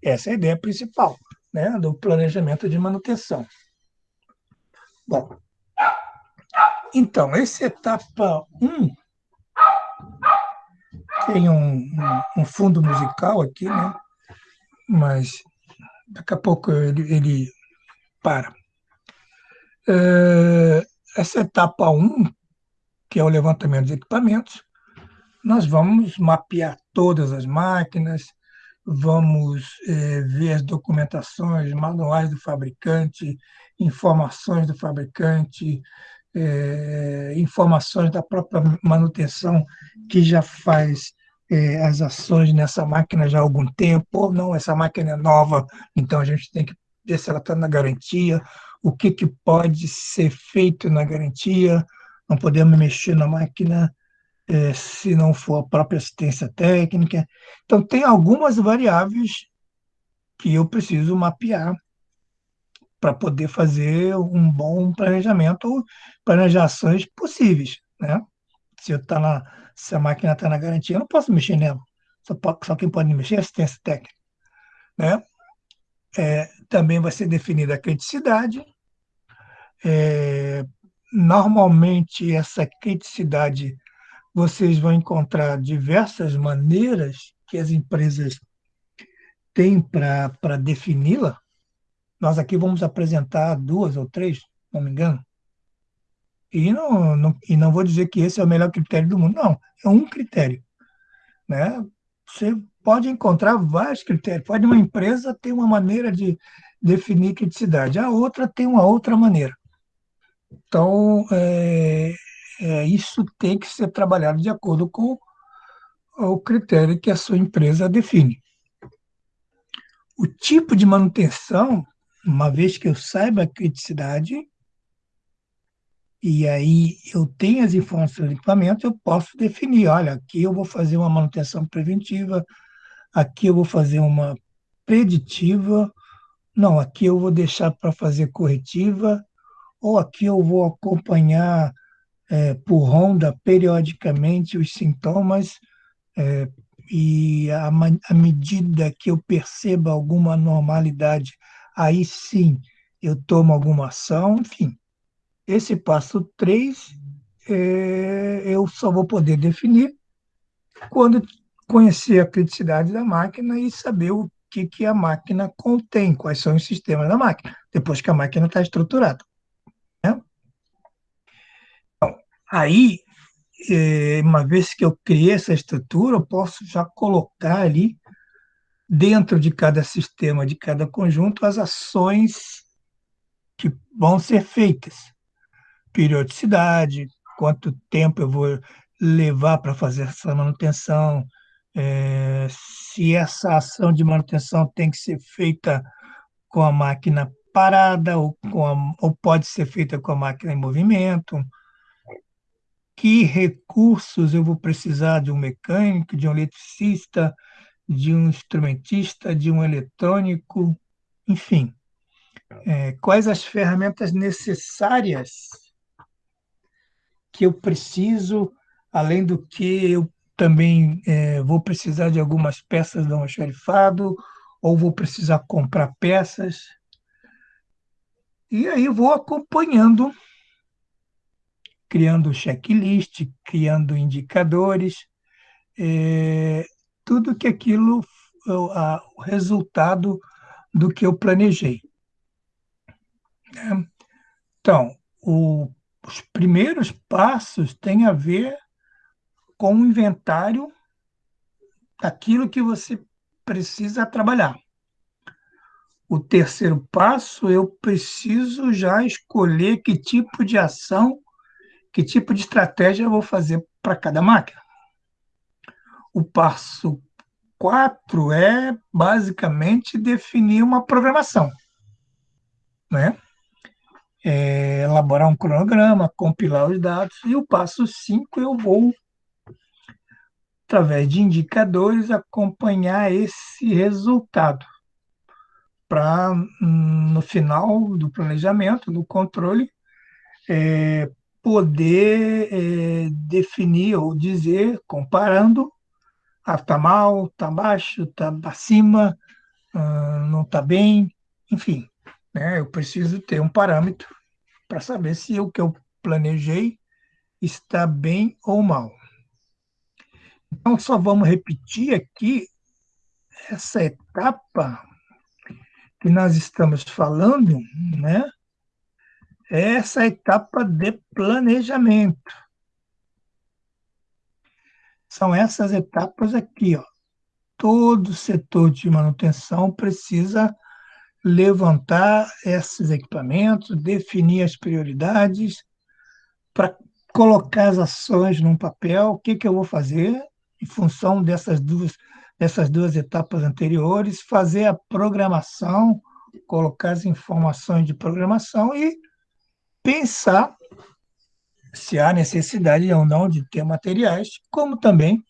Essa é a ideia principal, né, do planejamento de manutenção. Bom, então, essa etapa 1 tem um fundo musical aqui, né, mas daqui a pouco ele para. Essa etapa 1, que é o levantamento de equipamentos, nós vamos mapear todas as máquinas, vamos ver as documentações, manuais do fabricante, informações do fabricante, informações da própria manutenção que já faz as ações nessa máquina já há algum tempo, ou não, essa máquina é nova, então a gente tem que ver se ela está na garantia, o que pode ser feito na garantia, não podemos mexer na máquina se não for a própria assistência técnica. Então, tem algumas variáveis que eu preciso mapear para poder fazer um bom planejamento, planejar ações possíveis, né? Se a máquina está na garantia, eu não posso mexer nela. Só quem pode mexer é a assistência técnica, né? Também vai ser definida a criticidade. Normalmente, essa criticidade vocês vão encontrar diversas maneiras que as empresas têm para defini-la. Nós aqui vamos apresentar duas ou três, não me engano. E não vou dizer que esse é o melhor critério do mundo, não. É um critério, né? Você pode encontrar vários critérios. Pode uma empresa ter uma maneira de definir criticidade, a outra tem uma outra maneira. Então, isso tem que ser trabalhado de acordo com o critério que a sua empresa define. O tipo de manutenção, uma vez que eu saiba a criticidade, e aí eu tenho as informações do equipamento, eu posso definir, olha, aqui eu vou fazer uma manutenção preventiva, aqui eu vou fazer uma preditiva, não, aqui eu vou deixar para fazer corretiva, ou aqui eu vou acompanhar por ronda periodicamente os sintomas, é, e à medida que eu perceba alguma anormalidade, aí sim eu tomo alguma ação, enfim. Esse passo 3 eu só vou poder definir quando conhecer a criticidade da máquina e saber o que a máquina contém, quais são os sistemas da máquina, depois que a máquina está estruturada, né? Aí, uma vez que eu criei essa estrutura, eu posso já colocar ali, dentro de cada sistema, de cada conjunto, as ações que vão ser feitas. Periodicidade, quanto tempo eu vou levar para fazer essa manutenção, se essa ação de manutenção tem que ser feita com a máquina parada ou pode ser feita com a máquina em movimento, que recursos eu vou precisar de um mecânico, de um eletricista, de um instrumentista, de um eletrônico, enfim, quais as ferramentas necessárias que eu preciso, além do que eu também vou precisar de algumas peças de um almoxarifado, ou vou precisar comprar peças. E aí vou acompanhando, criando checklist, criando indicadores, tudo que aquilo, o resultado do que eu planejei, né? Então, os primeiros passos têm a ver com o inventário daquilo que você precisa trabalhar. O terceiro passo, eu preciso já escolher que tipo de ação, que tipo de estratégia eu vou fazer para cada máquina. O passo 4 é basicamente definir uma programação, né? Elaborar um cronograma, compilar os dados, e o passo 5 eu vou, através de indicadores, acompanhar esse resultado para, no final do planejamento, do controle, poder definir ou dizer, comparando, está mal, está baixo, está acima, não está bem, enfim, né? Eu preciso ter um parâmetro para saber se o que eu planejei está bem ou mal. Então, só vamos repetir aqui essa etapa que nós estamos falando, né? É essa etapa de planejamento. São essas etapas aqui, ó. Todo setor de manutenção precisa levantar esses equipamentos, definir as prioridades, para colocar as ações num papel, o que, que eu vou fazer em função dessas duas etapas anteriores, fazer a programação, colocar as informações de programação e pensar se há necessidade ou não de ter materiais, como também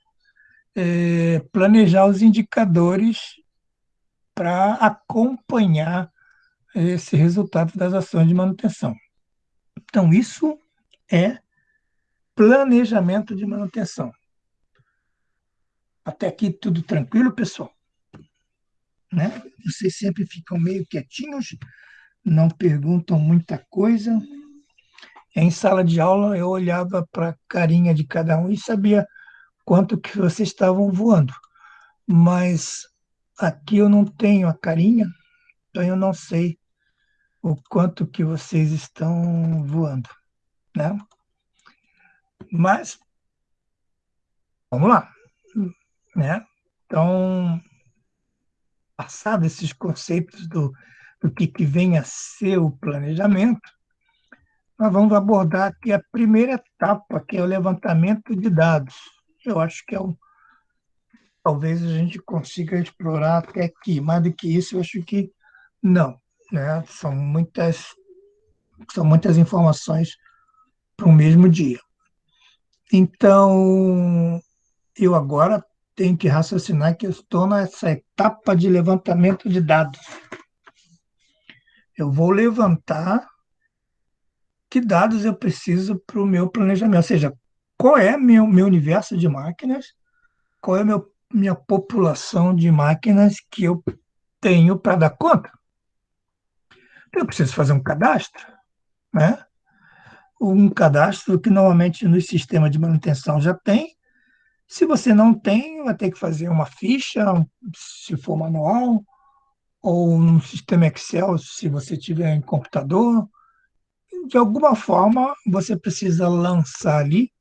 planejar os indicadores para acompanhar esse resultado das ações de manutenção. Então, isso é planejamento de manutenção. Até aqui tudo tranquilo, pessoal? Né? Vocês sempre ficam meio quietinhos, não perguntam muita coisa. Em sala de aula, eu olhava para a carinha de cada um e sabia quanto que vocês estavam voando. Mas aqui eu não tenho a carinha, então eu não sei o quanto que vocês estão voando, né? Mas vamos lá, né? Então, passado esses conceitos do que vem a ser o planejamento, nós vamos abordar aqui a primeira etapa, que é o levantamento de dados. Eu acho que talvez a gente consiga explorar até aqui. Mais do que isso, eu acho que não, né? São muitas informações para o mesmo dia. Então, eu agora tem que raciocinar que eu estou nessa etapa de levantamento de dados. Eu vou levantar que dados eu preciso para o meu planejamento, ou seja, qual é meu universo de máquinas, qual é minha população de máquinas que eu tenho para dar conta. Eu preciso fazer um cadastro, né? Um cadastro que normalmente no sistema de manutenção já tem. Se você não tem, vai ter que fazer uma ficha, se for manual, ou no sistema Excel, se você tiver em computador. De alguma forma, você precisa lançar ali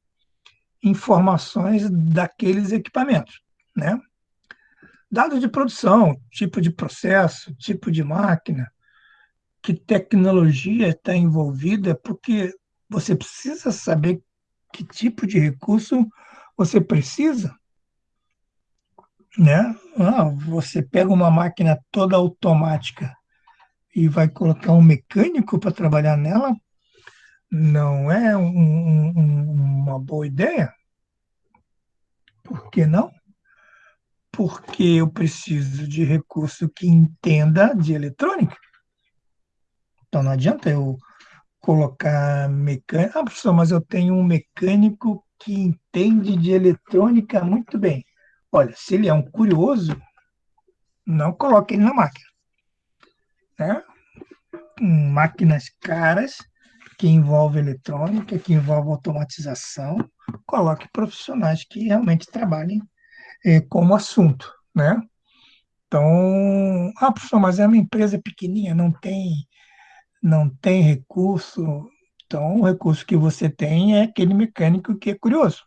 informações daqueles equipamentos, né? Dados de produção, tipo de processo, tipo de máquina, que tecnologia está envolvida, porque você precisa saber que tipo de recurso você precisa, né? Você pega uma máquina toda automática e vai colocar um mecânico para trabalhar nela, não é uma boa ideia. Por que não? Porque eu preciso de recurso que entenda de eletrônica. Então não adianta eu colocar mecânico. Ah, professor, mas eu tenho um mecânico que entende de eletrônica muito bem. Olha, se ele é um curioso, não coloque ele na máquina, né? Máquinas caras que envolvem eletrônica, que envolvem automatização, coloque profissionais que realmente trabalhem como assunto, né? Então, professor, mas é uma empresa pequenininha, não tem recurso. Então, o recurso que você tem é aquele mecânico que é curioso.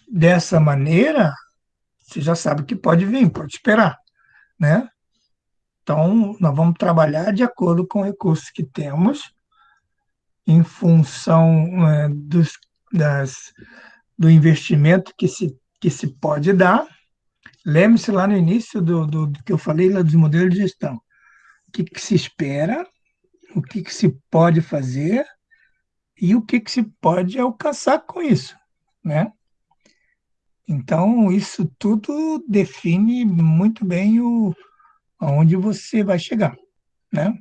Dessa maneira, você já sabe que pode vir, pode esperar, né? Então, nós vamos trabalhar de acordo com os recursos que temos, em função das, do investimento que se pode dar. Lembre-se lá no início do que eu falei lá dos modelos de gestão. O que se espera, o que se pode fazer e o que se pode alcançar com isso, né? Então, isso tudo define muito bem aonde você vai chegar, né?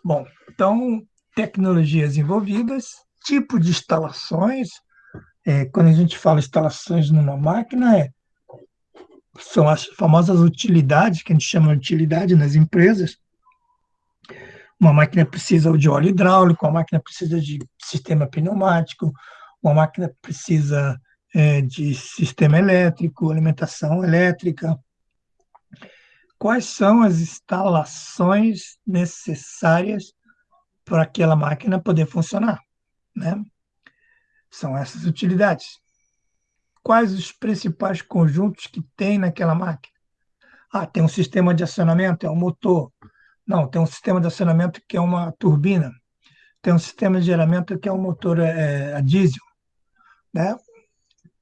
Bom, então, tecnologias envolvidas, tipo de instalações. Quando a gente fala instalações numa máquina, são as famosas utilidades, que a gente chama de utilidade nas empresas. Uma máquina precisa de óleo hidráulico, uma máquina precisa de sistema pneumático, uma máquina precisa de sistema elétrico, alimentação elétrica. Quais são as instalações necessárias para aquela máquina poder funcionar, né? São essas utilidades. Quais os principais conjuntos que tem naquela máquina? Tem um sistema de acionamento, é um motor. Não, tem um sistema de acionamento que é uma turbina. Tem um sistema de geramento que é um motor a diesel, né?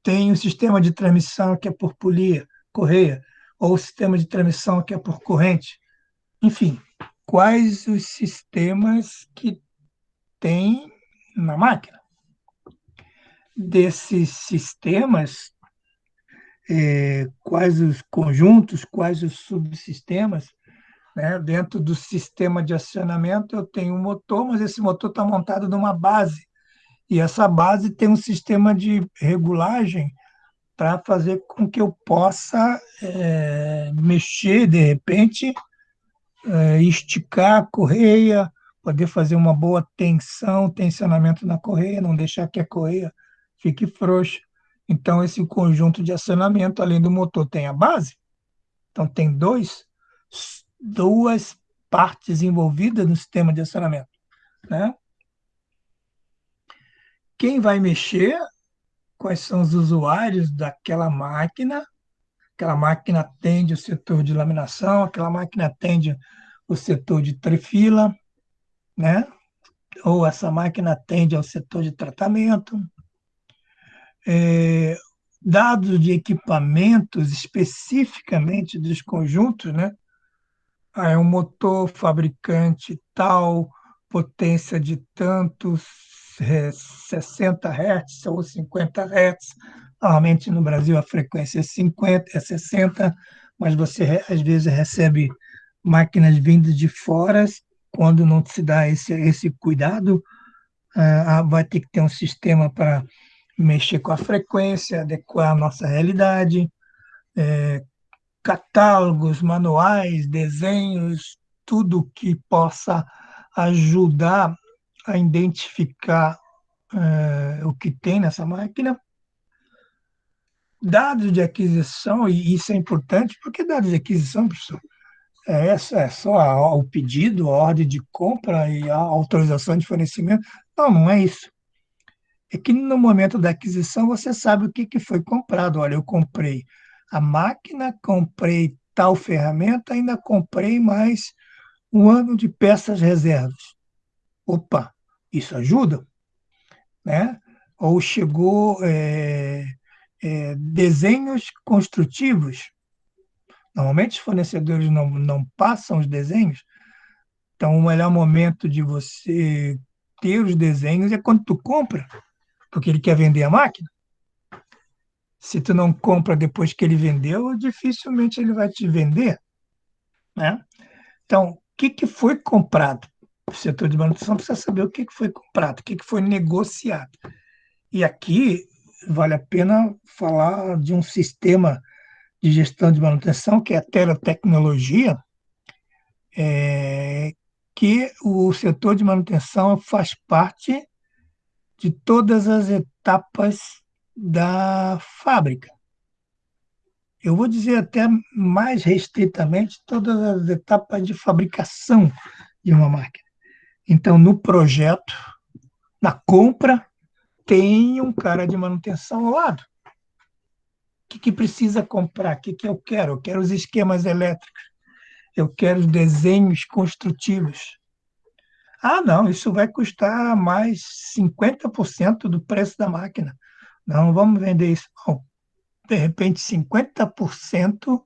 Tem um sistema de transmissão que é por correia, ou o sistema de transmissão que é por corrente. Enfim, quais os sistemas que tem na máquina? Desses sistemas, quais os conjuntos, quais os subsistemas, né? Dentro do sistema de acionamento eu tenho um motor, mas esse motor está montado numa base, e essa base tem um sistema de regulagem para fazer com que eu possa mexer, de repente, esticar a correia, poder fazer uma boa tensionamento na correia, não deixar que a correia fique frouxa. Então, esse conjunto de acionamento, além do motor, tem a base. Então, tem duas partes envolvidas no sistema de acionamento, né? Quem vai mexer, quais são os usuários daquela máquina? Aquela máquina atende o setor de laminação, aquela máquina atende o setor de trifila, né? Ou essa máquina atende ao setor de tratamento. Dados de equipamentos, especificamente dos conjuntos, né? É um motor fabricante tal, potência de tantos 60 Hz ou 50 Hz, Normalmente no Brasil a frequência é 50, é 60, mas você às vezes recebe máquinas vindas de fora. Quando não se dá esse cuidado, vai ter que ter um sistema para mexer com a frequência, adequar a nossa realidade, catálogos, manuais, desenhos, tudo que possa ajudar a identificar o que tem nessa máquina. Dados de aquisição, e isso é importante, porque dados de aquisição, professor, é só o pedido, a ordem de compra e a autorização de fornecimento. Não, não é isso. É que no momento da aquisição você sabe o que, que foi comprado. Olha, eu comprei a máquina, comprei tal ferramenta, ainda comprei mais um ano de peças reservas. Opa, isso ajuda, né? Ou chegou desenhos construtivos. Normalmente os fornecedores não passam os desenhos, então o melhor momento de você ter os desenhos é quando tu compra, porque ele quer vender a máquina. Se tu não compra depois que ele vendeu, dificilmente ele vai te vender, né? Então, o que, que foi comprado? O setor de manutenção precisa saber o que, que foi comprado, o que, que foi negociado. E aqui vale a pena falar de um sistema de gestão de manutenção, que é a teletecnologia, que o setor de manutenção faz parte de todas as etapas da fábrica. Eu vou dizer até mais restritamente todas as etapas de fabricação de uma máquina. Então, no projeto, na compra, tem um cara de manutenção ao lado. O que, que precisa comprar? O que, que eu quero? Eu quero os esquemas elétricos, eu quero os desenhos construtivos. Ah, não, isso vai custar mais 50% do preço da máquina. Não vamos vender isso. Não. De repente, 50%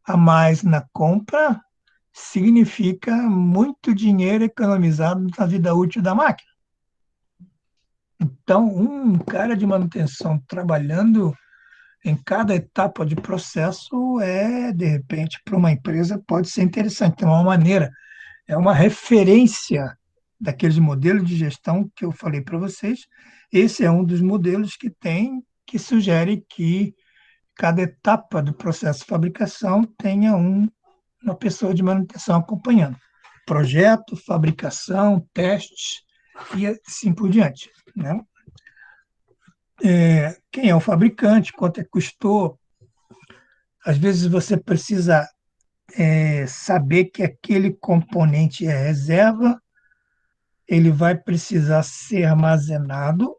a mais na compra significa muito dinheiro economizado na vida útil da máquina. Então, um cara de manutenção trabalhando em cada etapa de processo de repente, para uma empresa pode ser interessante. Então, é uma maneira, é uma referência daqueles modelos de gestão que eu falei para vocês. Esse é um dos modelos que sugere que cada etapa do processo de fabricação tenha uma pessoa de manutenção acompanhando. Projeto, fabricação, testes e assim por diante, né? Quem é o fabricante, quanto é que custou. Às vezes você precisa saber que aquele componente é reserva, ele vai precisar ser armazenado,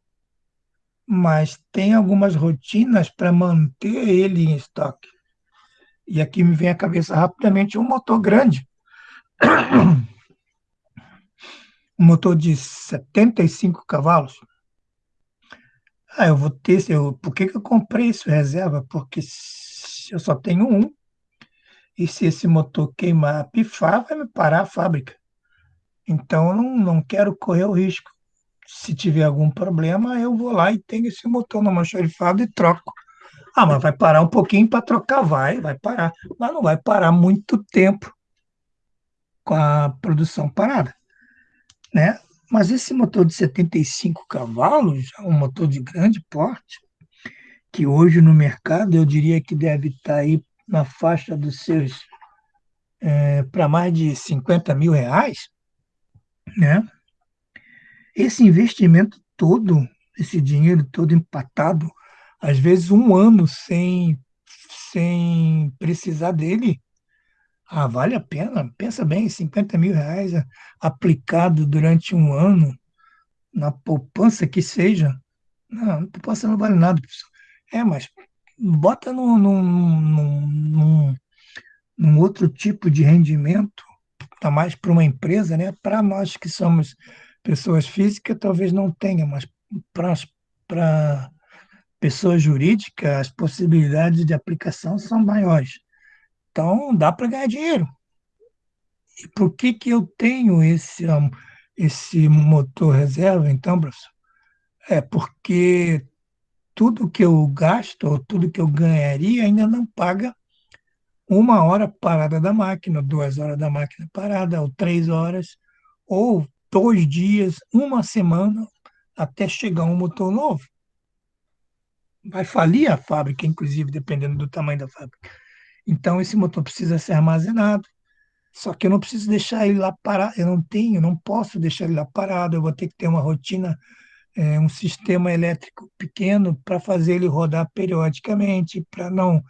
mas tem algumas rotinas para manter ele em estoque. E aqui me vem à cabeça rapidamente um motor grande, um motor de 75 cavalos. Eu vou ter. Por que eu comprei isso reserva? Porque eu só tenho um, e se esse motor queimar, pifar, vai me parar a fábrica. Então, eu não quero correr o risco. Se tiver algum problema, eu vou lá e tenho esse motor no almoxarifado e troco. Ah, mas vai parar um pouquinho para trocar? Vai parar. Mas não vai parar muito tempo com a produção parada, né? Mas esse motor de 75 cavalos, um motor de grande porte, que hoje no mercado eu diria que deve estar aí na faixa dos seus para mais de 50 mil reais, né? Esse investimento todo, esse dinheiro todo empatado, às vezes um ano sem precisar dele, vale a pena. Pensa bem, 50 mil reais aplicado durante um ano, na poupança que seja. Não, poupança não vale nada, professor. Mas bota num outro tipo de rendimento, tá mais para uma empresa, né? Para nós que somos pessoas físicas, talvez não tenha, mas para pessoa jurídica, as possibilidades de aplicação são maiores. Então, dá para ganhar dinheiro. E por que que eu tenho esse motor reserva, então, professor? Porque tudo que eu gasto, ou tudo que eu ganharia, ainda não paga 1 hora parada da máquina, 2 horas da máquina parada, ou 3 horas, ou 2 dias, uma semana, até chegar um motor novo. Vai falir a fábrica, inclusive, dependendo do tamanho da fábrica. Então, esse motor precisa ser armazenado. Só que eu não preciso deixar ele lá parado, não posso deixar ele lá parado, eu vou ter que ter uma rotina, um sistema elétrico pequeno para fazer ele rodar periodicamente, para não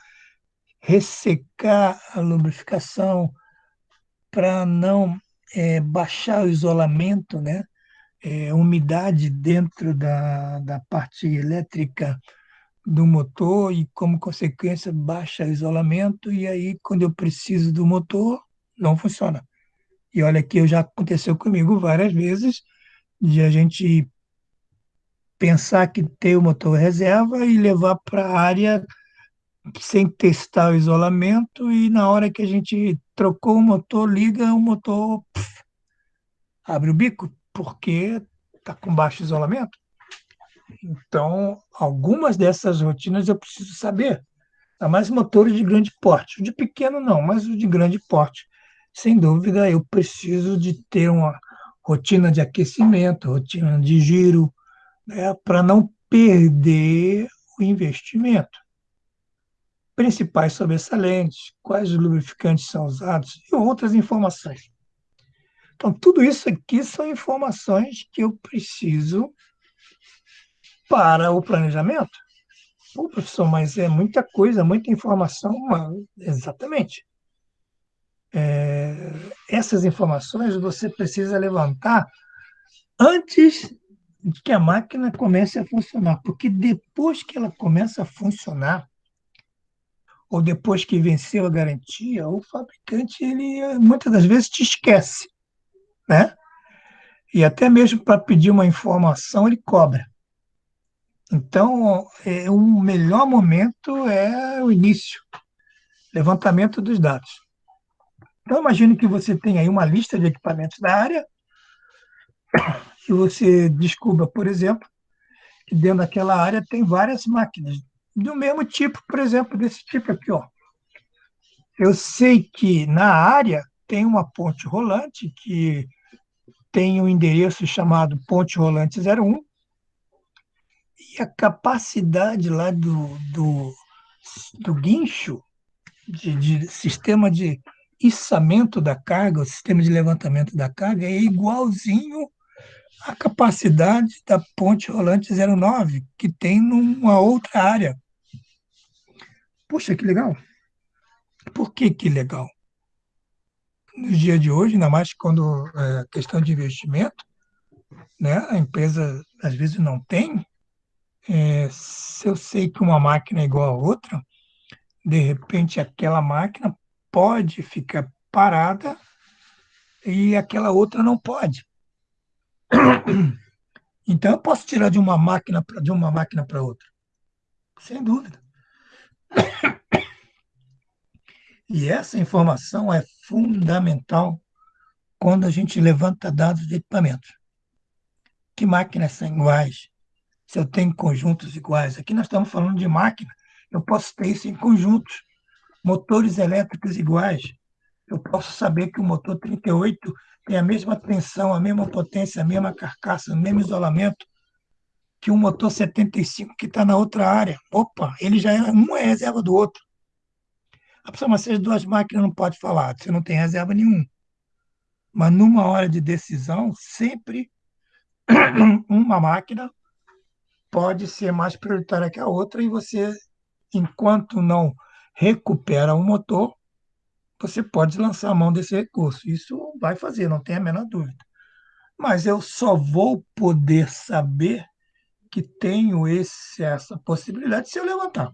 ressecar a lubrificação, para não baixar o isolamento, né? Umidade dentro da parte elétrica do motor e, como consequência, baixa o isolamento e aí, quando eu preciso do motor, não funciona. E olha que já aconteceu comigo várias vezes de a gente pensar que tem o motor reserva e levar para a área sem testar o isolamento e na hora que a gente trocou o motor, liga, o motor abre o bico porque está com baixo isolamento. Então, algumas dessas rotinas eu preciso saber. Há mais motores de grande porte. O de pequeno não, mas o de grande porte. Sem dúvida, eu preciso de ter uma rotina de aquecimento, rotina de giro, né, para não perder o investimento. Principais sobressalentes, quais lubrificantes são usados e outras informações. Então, tudo isso aqui são informações que eu preciso para o planejamento. Pô, professor, mas é muita coisa, muita informação. Exatamente. Essas informações você precisa levantar antes de que a máquina comece a funcionar, porque depois que ela começa a funcionar, ou depois que venceu a garantia, o fabricante, ele muitas das vezes te esquece, né? E até mesmo para pedir uma informação, ele cobra. Então, o melhor momento é o início, levantamento dos dados. Então, imagine que você tem aí uma lista de equipamentos da área e você descubra, por exemplo, que dentro daquela área tem várias máquinas do mesmo tipo, por exemplo, desse tipo aqui, ó. Eu sei que na área tem uma ponte rolante que tem um endereço chamado Ponte Rolante 01 e a capacidade lá do guincho, de sistema de içamento da carga, o sistema de levantamento da carga é igualzinho à capacidade da Ponte Rolante 09, que tem numa outra área. Puxa, que legal. Por que legal? Nos dias de hoje, ainda mais quando é questão de investimento, né, a empresa às vezes não tem, se eu sei que uma máquina é igual a outra, de repente aquela máquina pode ficar parada e aquela outra não pode. Então eu posso tirar de uma máquina para outra, sem dúvida. E essa informação é fundamental quando a gente levanta dados de equipamentos. Que máquinas são iguais? Se eu tenho conjuntos iguais. Aqui nós estamos falando de máquina, eu posso ter isso em conjuntos. Motores elétricos iguais. Eu posso saber que o motor 38 tem a mesma tensão, a mesma potência, a mesma carcaça, o mesmo isolamento que o motor 75 que está na outra área. Opa, ele já é um é reserva do outro. A pessoa, mas essas duas máquinas não pode falar, você não tem reserva nenhum. Mas numa hora de decisão, sempre uma máquina pode ser mais prioritária que a outra e você, enquanto não recupera o motor, você pode lançar a mão desse recurso. Isso vai fazer, não tem a menor dúvida. Mas eu só vou poder saber que tenho essa possibilidade se eu levantar.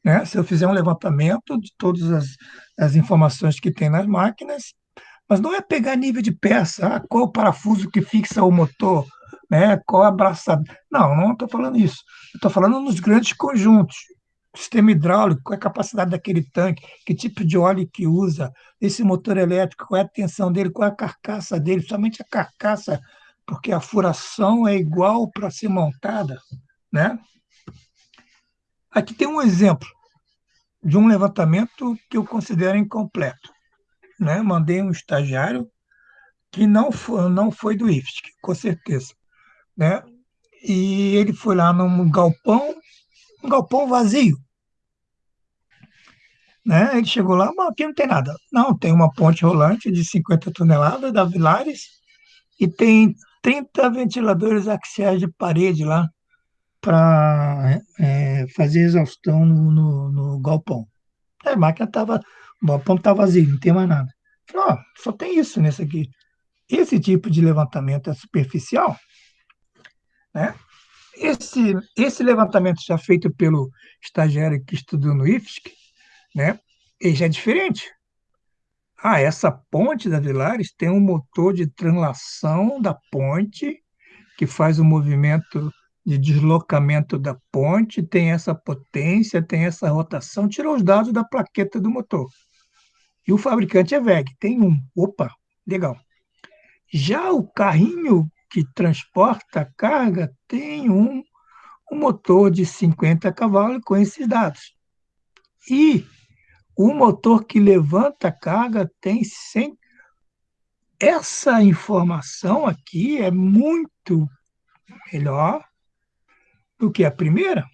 Né? Se eu fizer um levantamento de todas as informações que tem nas máquinas, mas não é pegar nível de peça, qual é o parafuso que fixa o motor, né? Qual é a abraçada. Não estou falando isso. Eu estou falando nos grandes conjuntos. Sistema hidráulico, qual é a capacidade daquele tanque, que tipo de óleo que usa, esse motor elétrico, qual é a tensão dele, qual é a carcaça dele, somente a carcaça, porque a furação é igual para ser montada, né? Aqui tem um exemplo de um levantamento que eu considero incompleto, né? Mandei um estagiário que não foi do IFSC, com certeza, né? E ele foi lá num galpão, um galpão vazio, né? Ele chegou lá, mas aqui não tem nada. Não, tem uma ponte rolante de 50 toneladas da Vilares e tem 30 ventiladores axiais de parede lá para fazer exaustão no galpão. A máquina estava, o galpão está vazio, não tem mais nada. Falei, ó, só tem isso nesse aqui. Esse tipo de levantamento é superficial, né? Esse levantamento já feito pelo estagiário que estudou no IFSC, né? Ele já é diferente. Ah, essa ponte da Vilares tem um motor de translação da ponte que faz o movimento de deslocamento da ponte, tem essa potência, tem essa rotação, tirou os dados da plaqueta do motor. E o fabricante é WEG, tem um. Opa, legal. Já o carrinho que transporta a carga tem um motor de 50 cavalos com esses dados. E o motor que levanta a carga tem 100. Essa informação aqui é muito melhor do que a primeira,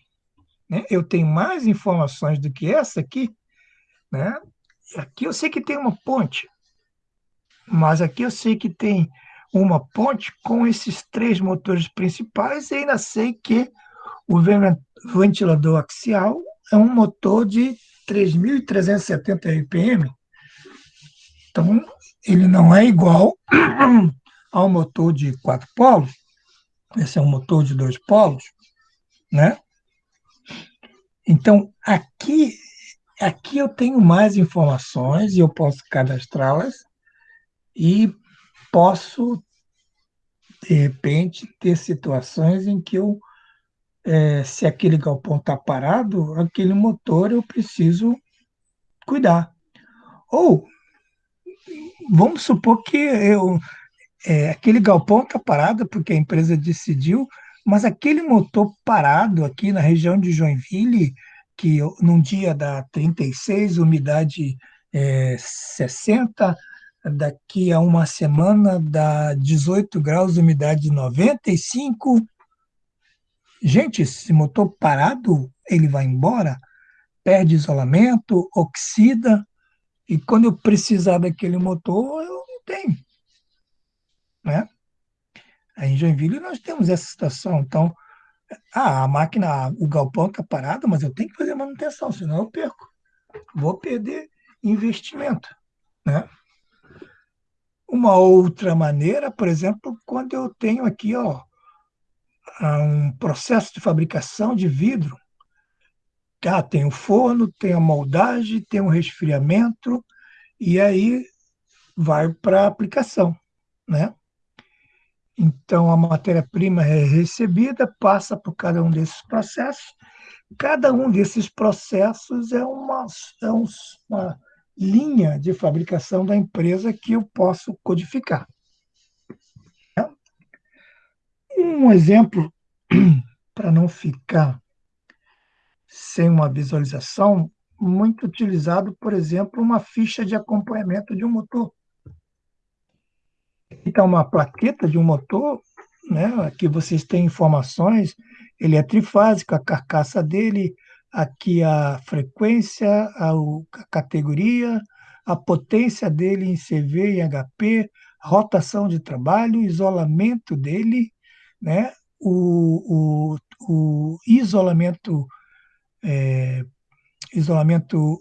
né? Eu tenho mais informações do que essa aqui, né? Aqui eu sei que tem uma ponte, mas aqui eu sei que tem uma ponte com esses três motores principais e ainda sei que o ventilador axial é um motor de 3.370 RPM. Então, ele não é igual ao motor de quatro polos. Esse é um motor de dois polos, né? Então, aqui eu tenho mais informações e eu posso cadastrá-las e posso, de repente, ter situações em que se aquele galpão está parado, aquele motor eu preciso cuidar. Ou vamos supor que aquele galpão está parado porque a empresa decidiu, mas aquele motor parado aqui na região de Joinville, que num dia dá 36, umidade 60, daqui a uma semana dá 18 graus, umidade 95. Gente, esse motor parado, ele vai embora, perde isolamento, oxida, e quando eu precisar daquele motor, eu não tenho, né? Aí em Joinville nós temos essa situação. Então, a máquina, o galpão está parado, mas eu tenho que fazer manutenção, senão eu perco. Vou perder investimento, né? Uma outra maneira, por exemplo, quando eu tenho aqui um processo de fabricação de vidro. Tem o forno, tem a moldagem, tem o resfriamento, e aí vai para a aplicação, né? Então, a matéria-prima é recebida, passa por cada um desses processos. Cada um desses processos é uma linha de fabricação da empresa que eu posso codificar. Um exemplo, para não ficar sem uma visualização, muito utilizado, por exemplo, uma ficha de acompanhamento de um motor. Então, uma plaqueta de um motor, né? Aqui vocês têm informações, ele é trifásico, a carcaça dele, aqui a frequência, a categoria, a potência dele em CV e HP, rotação de trabalho, isolamento dele, né? O isolamento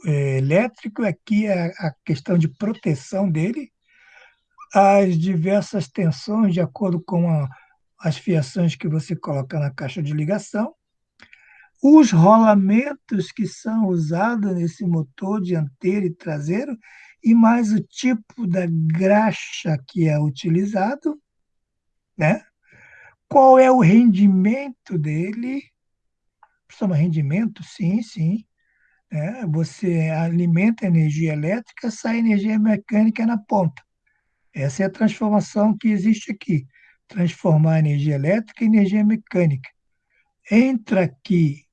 elétrico, aqui é a questão de proteção dele, as diversas tensões de acordo com as fiações que você coloca na caixa de ligação, os rolamentos que são usados nesse motor dianteiro e traseiro, e mais o tipo da graxa que é utilizado, né? Qual é o rendimento dele? Chama rendimento? Sim, sim. Você alimenta energia elétrica, sai energia mecânica na ponta. Essa é a transformação que existe aqui. Transformar energia elétrica em energia mecânica. Entra aqui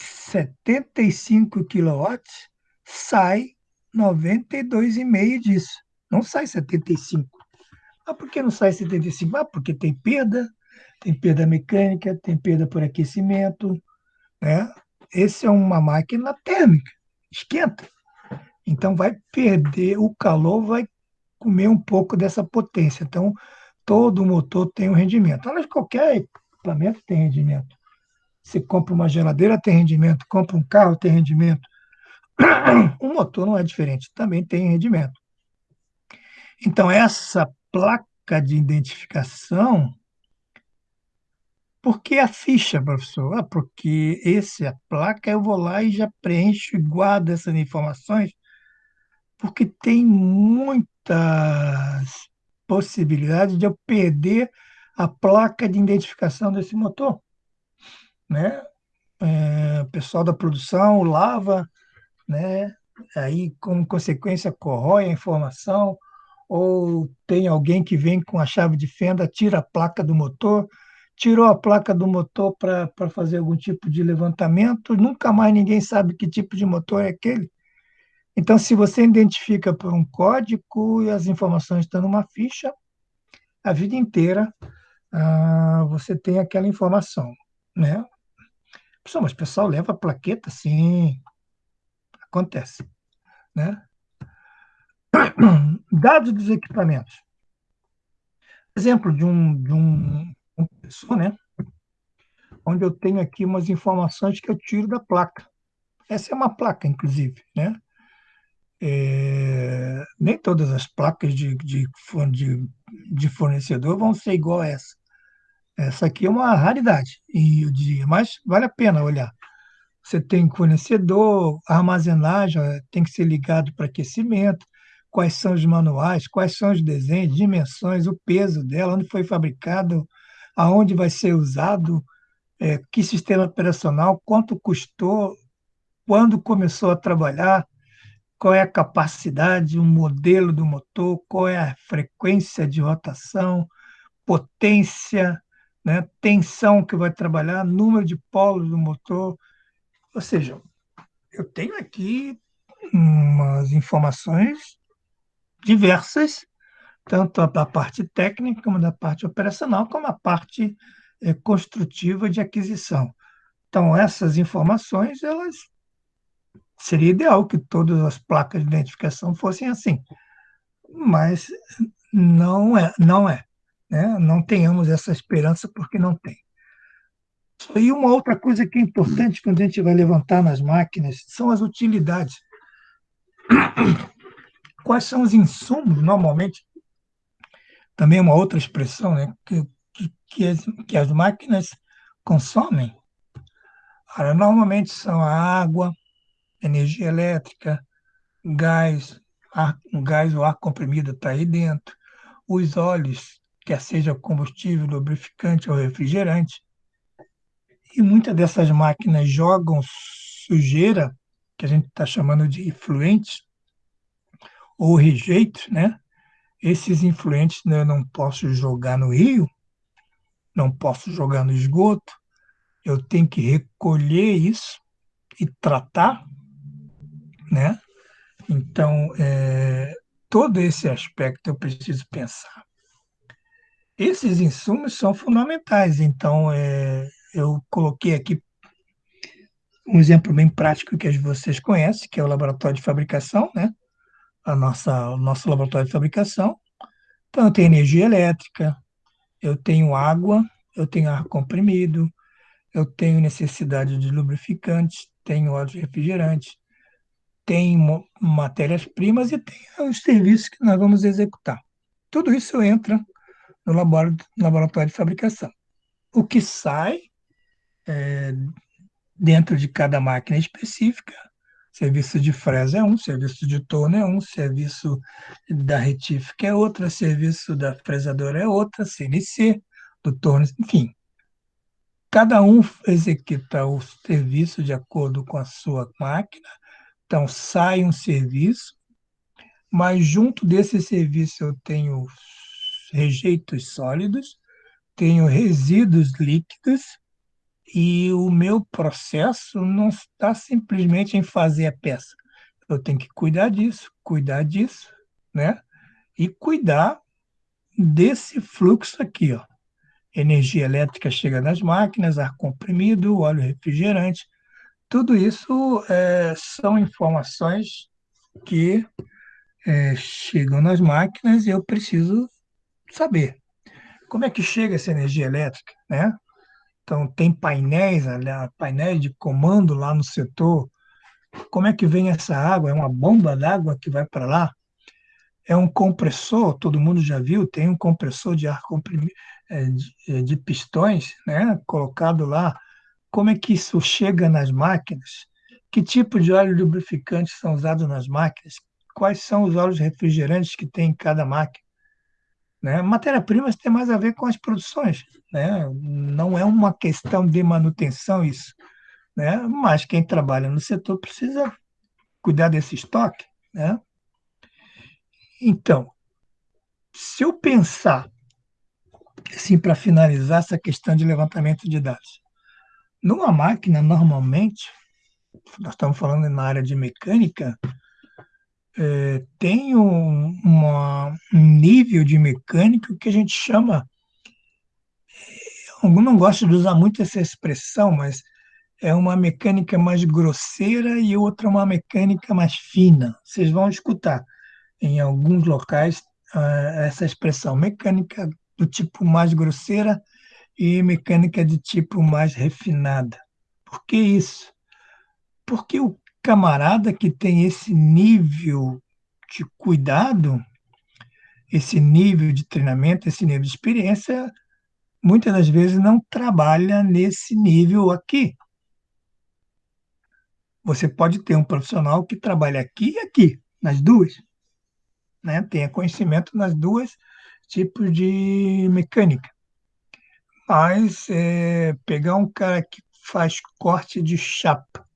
75 quilowatts, sai 92,5 disso. Não sai 75. Ah, por que não sai 75? Ah, porque tem perda mecânica, tem perda por aquecimento, né? Esse é uma máquina térmica, esquenta. Então vai perder, o calor vai comer um pouco dessa potência. Então, todo motor tem um rendimento. Aliás, qualquer equipamento tem rendimento. Você compra uma geladeira, tem rendimento. Compra um carro, tem rendimento. Um motor não é diferente, também tem rendimento. Então, essa placa de identificação, por que a ficha, professor? Ah, porque a placa eu vou lá e já preencho e guardo essas informações, porque tem muitas possibilidades de eu perder a placa de identificação desse motor, né? O pessoal da produção lava, né? Aí, como consequência, corrói a informação, ou tem alguém que vem com a chave de fenda, tira a placa do motor, tirou a placa do motor para fazer algum tipo de levantamento, nunca mais ninguém sabe que tipo de motor é aquele. Então, se você identifica por um código e as informações estão numa ficha, a vida inteira você tem aquela informação, né? Pessoal, mas o pessoal leva a plaqueta? Sim, acontece, né? Dados dos equipamentos. Exemplo de um pessoa, né? Onde eu tenho aqui umas informações que eu tiro da placa. Essa é uma placa, inclusive, né? Nem todas as placas de fornecedor vão ser igual a essa. Essa aqui é uma raridade, e eu diria, mas vale a pena olhar. Você tem fornecedor, armazenagem, tem que ser ligado para aquecimento, quais são os manuais, quais são os desenhos, dimensões, o peso dela, onde foi fabricado, aonde vai ser usado, que sistema operacional, quanto custou, quando começou a trabalhar, qual é a capacidade, o modelo do motor, qual é a frequência de rotação, potência, né, tensão que vai trabalhar, número de polos do motor. Ou seja, eu tenho aqui umas informações diversas, tanto da parte técnica, como da parte operacional, como a parte construtiva de aquisição. Então, essas informações, elas seria ideal que todas as placas de identificação fossem assim, mas não é, né? Não tenhamos essa esperança porque não tem. E uma outra coisa que é importante quando a gente vai levantar nas máquinas são as utilidades. Quais são os insumos, normalmente, também é uma outra expressão, né, que as máquinas consomem. Ora, normalmente são a água, energia elétrica, gás, gás ou ar comprimido está aí dentro, os óleos, quer seja combustível, lubrificante ou refrigerante. E muitas dessas máquinas jogam sujeira, que a gente está chamando de efluentes, ou rejeitos, né? Esses influentes, né, eu não posso jogar no rio, não posso jogar no esgoto, eu tenho que recolher isso e tratar, né? Então, todo esse aspecto eu preciso pensar. Esses insumos são fundamentais, então eu coloquei aqui um exemplo bem prático que vocês conhecem, que é o laboratório de fabricação, né? O nosso laboratório de fabricação. Então, eu tenho energia elétrica, eu tenho água, eu tenho ar comprimido, eu tenho necessidade de lubrificantes, tenho óleo de refrigerante, tenho matérias-primas e tenho os serviços que nós vamos executar. Tudo isso entra no laboratório de fabricação. O que sai dentro de cada máquina específica, serviço de fresa é um, serviço de torno é um, serviço da retífica é outra, serviço da fresadora é outra, CNC, do torno, enfim. Cada um executa o serviço de acordo com a sua máquina, então sai um serviço, mas junto desse serviço eu tenho rejeitos sólidos, tenho resíduos líquidos E o meu processo não está simplesmente em fazer a peça. Eu tenho que cuidar disso, né? E cuidar desse fluxo aqui, ó. Energia elétrica chega nas máquinas, ar comprimido, óleo refrigerante. Tudo isso são informações que chegam nas máquinas e eu preciso saber como é que chega essa energia elétrica, né? Então, tem painéis, painéis de comando lá no setor. Como é que vem essa água? É uma bomba d'água que vai para lá? É um compressor, todo mundo já viu, tem um compressor de ar comprimido, de pistões, né, colocado lá. Como é que isso chega nas máquinas? Que tipo de óleo lubrificante são usados nas máquinas? Quais são os óleos refrigerantes que tem em cada máquina? Né? Matéria-primas tem mais a ver com as produções, né? Não é uma questão de manutenção isso, né? Mas quem trabalha no setor precisa cuidar desse estoque, né? Então, se eu pensar, assim, para finalizar essa questão de levantamento de dados, numa máquina, normalmente, nós estamos falando na área de mecânica, tem um nível de mecânico que a gente chama, eu não gosto de usar muito essa expressão, mas é uma mecânica mais grosseira e outra uma mecânica mais fina. Vocês vão escutar em alguns locais essa expressão, mecânica do tipo mais grosseira e mecânica de tipo mais refinada. Por que isso? Porque o camarada que tem esse nível de cuidado, esse nível de treinamento, esse nível de experiência, muitas das vezes não trabalha nesse nível aqui. Você pode ter um profissional que trabalha aqui e aqui, nas duas, né? Tenha conhecimento nas duas tipos de mecânica. Mas pegar um cara que faz corte de chapa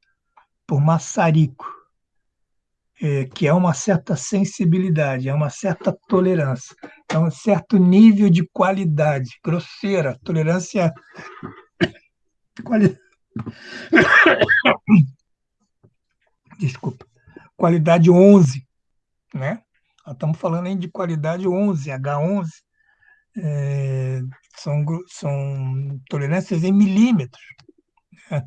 por maçarico, que é uma certa sensibilidade, é uma certa tolerância, é um certo nível de qualidade, grosseira, tolerância, quali, desculpa, qualidade 11, né? Nós estamos falando aí de qualidade 11, H11, é, são tolerâncias em milímetros. Né?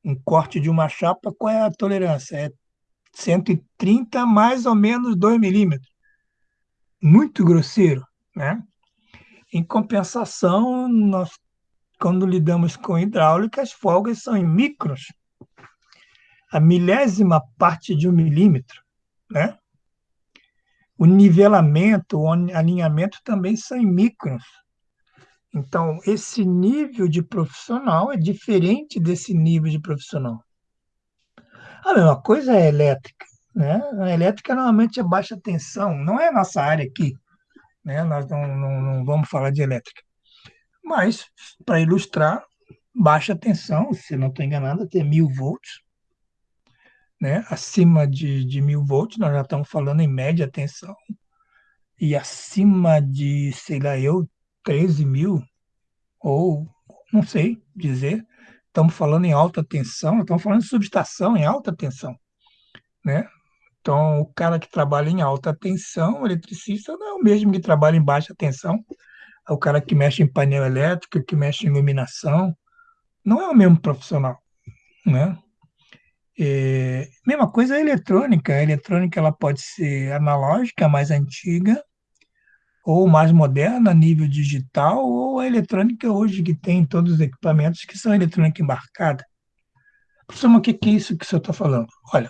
Um corte de uma chapa, qual é a tolerância? É 130 mais ou menos 2 milímetros. Muito grosseiro, né? Em compensação, nós, quando lidamos com hidráulica, as folgas são em micros, a milésima parte de um milímetro, né? O nivelamento, o alinhamento também são em microns. Então, esse nível de profissional é diferente desse nível de profissional. A mesma coisa é a elétrica, né? A elétrica normalmente é baixa tensão, não é a nossa área aqui, né? Nós não vamos falar de elétrica. Mas, para ilustrar, baixa tensão, se não estou enganado, até 1.000 volts, né? Acima de 1.000 volts, nós já estamos falando em média tensão, e acima de, sei lá, 13 mil, ou não sei dizer, estamos falando em alta tensão, estamos falando de subestação em alta tensão, né? Então, o cara que trabalha em alta tensão, o eletricista, não é o mesmo que trabalha em baixa tensão, é o cara que mexe em painel elétrico, que mexe em iluminação, não é o mesmo profissional, né? Mesma coisa a eletrônica ela pode ser analógica, mais antiga, ou mais moderna, nível digital, ou a eletrônica hoje que tem todos os equipamentos que são eletrônica embarcada. Professor, mas o que é isso que o senhor está falando? Olha,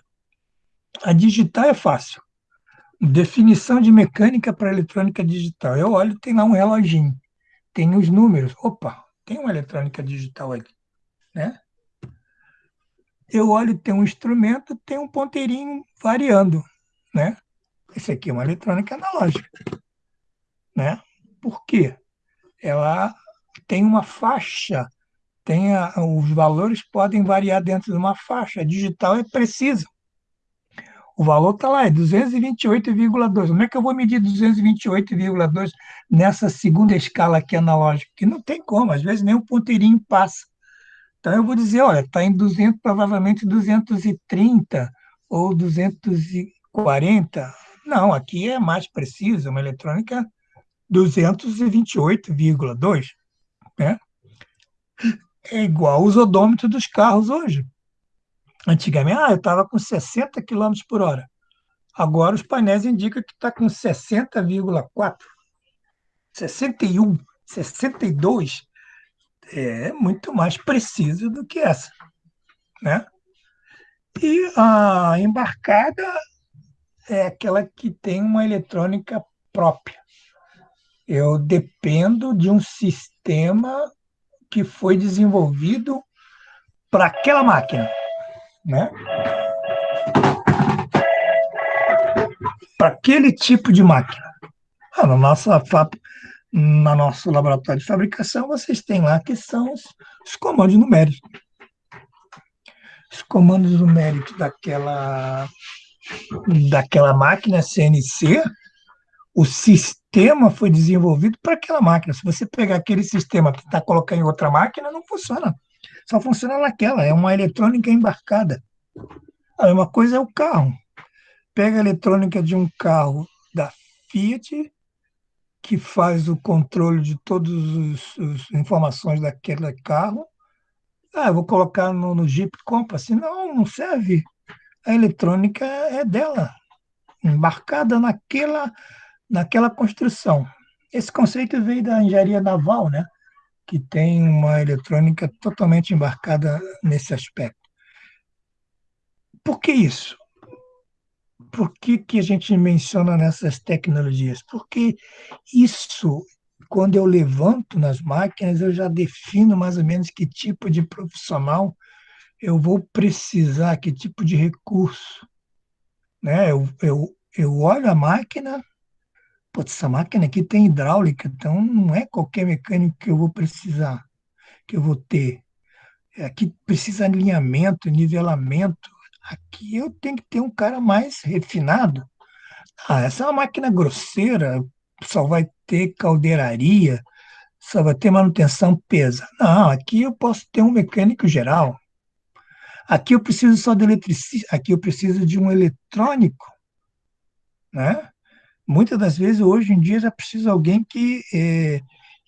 a digital é fácil. Definição de mecânica para eletrônica digital. Eu olho, tem lá um reloginho, tem os números. Opa, tem uma eletrônica digital ali, né? Eu olho, tem um instrumento, tem um ponteirinho variando, né? Esse aqui é uma eletrônica analógica, né? Por quê? Ela tem uma faixa, os valores podem variar dentro de uma faixa. A digital é precisa. O valor está lá, é 228,2. Como é que eu vou medir 228,2 nessa segunda escala aqui analógica? Que não tem como, às vezes nem um ponteirinho passa. Então, eu vou dizer, olha, está em 200, provavelmente 230 ou 240. Não, aqui é mais preciso, uma eletrônica 228,2, né? É igual os odômetros dos carros hoje. Antigamente, eu estava com 60 quilômetros por hora. Agora os painéis indicam que está com 60,4, 61, 62. É muito mais preciso do que essa, né? E a embarcada é aquela que tem uma eletrônica própria. Eu dependo de um sistema que foi desenvolvido para aquela máquina, né? Para aquele tipo de máquina. Na nossa fábrica, no nosso laboratório de fabricação, vocês têm lá que são os comandos numéricos. Os comandos numéricos daquela máquina CNC, o sistema foi desenvolvido para aquela máquina. Se você pegar aquele sistema que está colocando em outra máquina, não funciona. Só funciona naquela. É uma eletrônica embarcada. A mesma coisa é o carro. Pega a eletrônica de um carro da Fiat, que faz o controle de todas as informações daquele carro. Eu vou colocar no Jeep Compass. Não, não serve. A eletrônica é dela, embarcada naquela construção. Esse conceito veio da engenharia naval, né? Que tem uma eletrônica totalmente embarcada nesse aspecto. Por que isso? Por que a gente menciona nessas tecnologias? Porque isso, quando eu levanto nas máquinas, eu já defino mais ou menos que tipo de profissional eu vou precisar, que tipo de recurso, né? Eu olho a máquina, putz, essa máquina aqui tem hidráulica, então não é qualquer mecânico que eu vou precisar, que eu vou ter. Aqui precisa alinhamento, nivelamento. Aqui eu tenho que ter um cara mais refinado. Essa é uma máquina grosseira, só vai ter caldeiraria, só vai ter manutenção pesa. Não, aqui eu posso ter um mecânico geral. Aqui eu preciso só de eletricista, aqui eu preciso de um eletrônico, né? Muitas das vezes, hoje em dia, já precisa de alguém que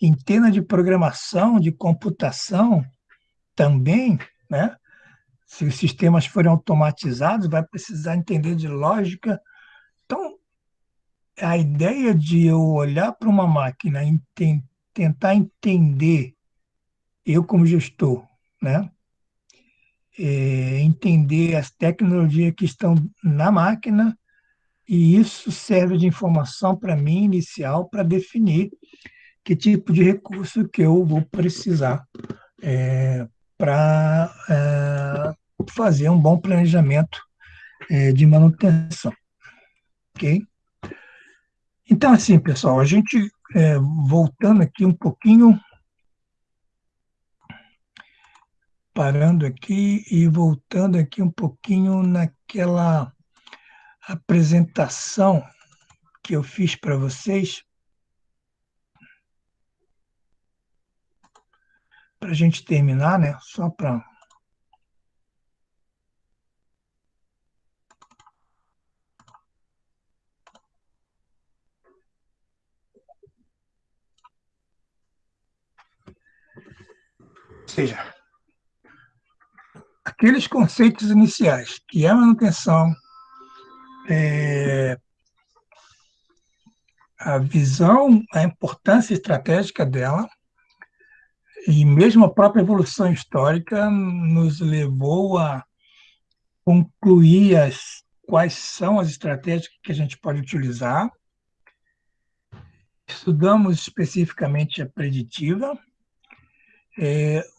entenda de programação, de computação também, né? Se os sistemas forem automatizados, vai precisar entender de lógica. Então, a ideia de eu olhar para uma máquina e tentar entender, eu como gestor, né? Entender as tecnologias que estão na máquina, e isso serve de informação para mim inicial para definir que tipo de recurso que eu vou precisar para fazer um bom planejamento de manutenção, ok? Então, assim, pessoal, a gente voltando aqui um pouquinho, parando aqui e voltando aqui um pouquinho naquela apresentação que eu fiz para vocês, para a gente terminar, né? Só para. Ou seja, aqueles conceitos iniciais, que é a manutenção, a visão, a importância estratégica dela, e mesmo a própria evolução histórica nos levou a concluir quais são as estratégias que a gente pode utilizar. Estudamos especificamente a preditiva,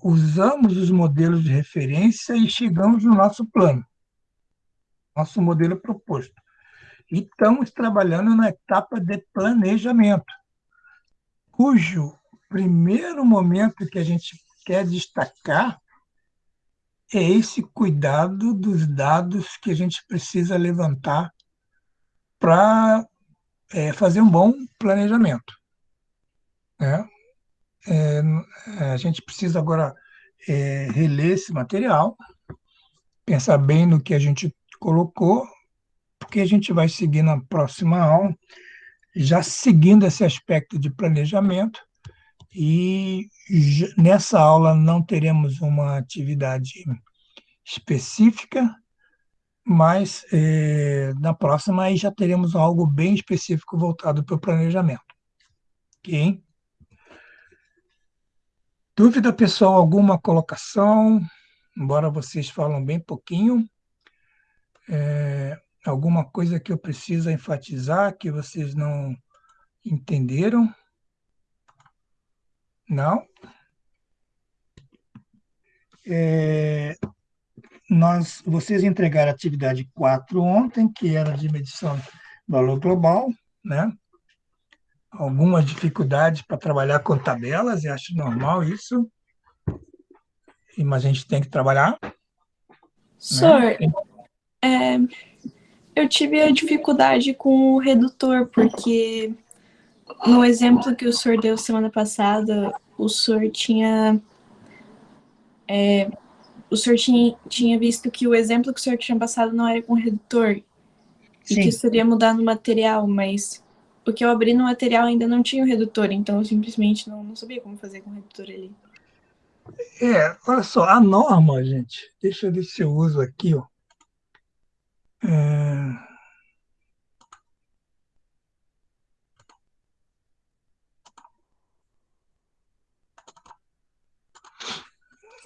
usamos os modelos de referência e chegamos no nosso plano, nosso modelo proposto. E estamos trabalhando na etapa de planejamento, cujo primeiro momento que a gente quer destacar é esse cuidado dos dados que a gente precisa levantar para fazer um bom planejamento, né? A gente precisa agora reler esse material, pensar bem no que a gente colocou, porque a gente vai seguir na próxima aula, já seguindo esse aspecto de planejamento, e nessa aula não teremos uma atividade específica, mas na próxima aí já teremos algo bem específico voltado para o planejamento. Ok? Dúvida, pessoal? Alguma colocação? Embora vocês falam bem pouquinho, alguma coisa que eu preciso enfatizar que vocês não entenderam? Não? Vocês entregaram a atividade 4 ontem, que era de medição do valor global, né? Algumas dificuldades para trabalhar com tabelas, eu acho normal isso, mas a gente tem que trabalhar, né? Sor, eu tive a dificuldade com o redutor, porque no exemplo que o senhor deu semana passada, o senhor tinha visto que o exemplo que o senhor tinha passado não era com redutor. Sim. E que isso seria mudar no material, mas o que eu abri no material ainda não tinha o redutor, então eu simplesmente não sabia como fazer com o redutor ali. Olha só, a norma, gente, deixa eu ver se eu uso aqui, ó.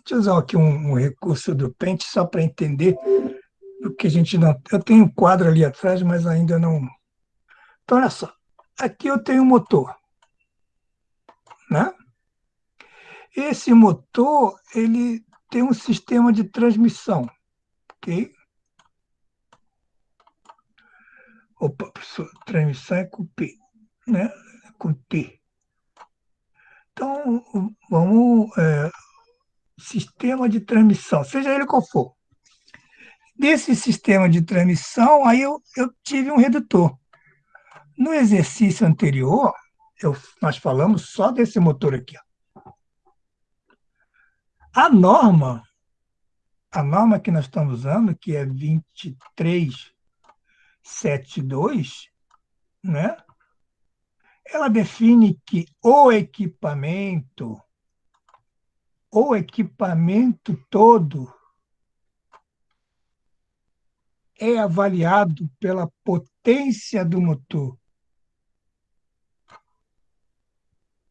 Deixa eu usar aqui um recurso do Paint só para entender o que a gente não... Eu tenho um quadro ali atrás, mas ainda não... Então, olha só, aqui eu tenho um motor, né? Esse motor, ele tem um sistema de transmissão, ok? Opa, professor, transmissão é com P, né? Com T. Então, vamos... sistema de transmissão, seja ele qual for. Desse sistema de transmissão, aí eu tive um redutor. No exercício anterior, nós falamos só desse motor aqui. Ó. A norma que nós estamos usando, que é 2372, né? Ela define que o equipamento todo é avaliado pela potência do motor.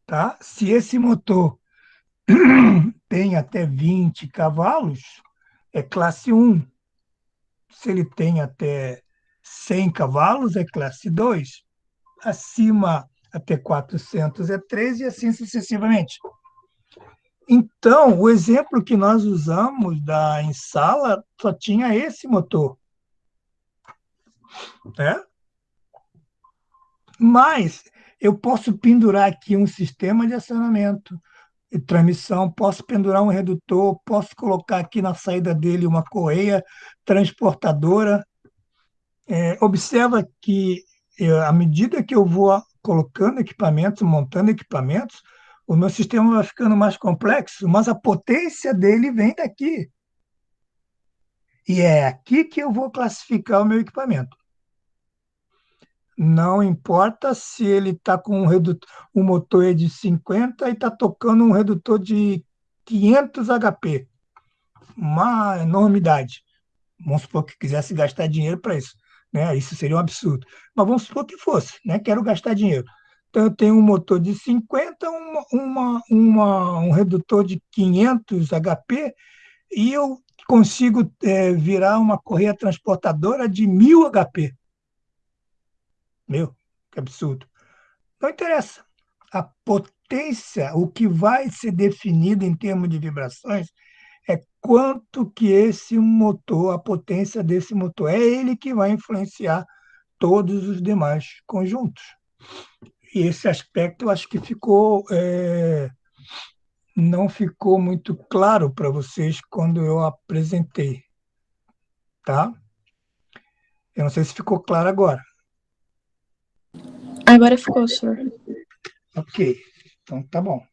Tá? Se esse motor tem até 20 cavalos, é classe 1. Se ele tem até 100 cavalos, é classe 2. Acima, até 400 é 3 e assim sucessivamente. Então, o exemplo que nós usamos da Insala só tinha esse motor. Né? Mas eu posso pendurar aqui um sistema de acionamento e transmissão, posso pendurar um redutor, posso colocar aqui na saída dele uma correia transportadora. Observa que, à medida que eu vou colocando equipamentos, montando equipamentos, o meu sistema vai ficando mais complexo, mas a potência dele vem daqui. E é aqui que eu vou classificar o meu equipamento. Não importa se ele está com um motor de 50 e está tocando um redutor de 500 HP. Uma enormidade. Vamos supor que quisesse gastar dinheiro para isso. Né? Isso seria um absurdo. Mas vamos supor que fosse, né? Quero gastar dinheiro. Então, eu tenho um motor de 50, um redutor de 500 HP, e eu consigo virar uma correia transportadora de 1000 HP. Meu, que absurdo. Não interessa. A potência, o que vai ser definido em termos de vibrações, é quanto que esse motor, a potência desse motor, é ele que vai influenciar todos os demais conjuntos. E esse aspecto eu acho que não ficou muito claro para vocês quando eu apresentei, tá? Eu não sei se ficou claro agora. Agora ficou, senhor. Ok, então tá bom.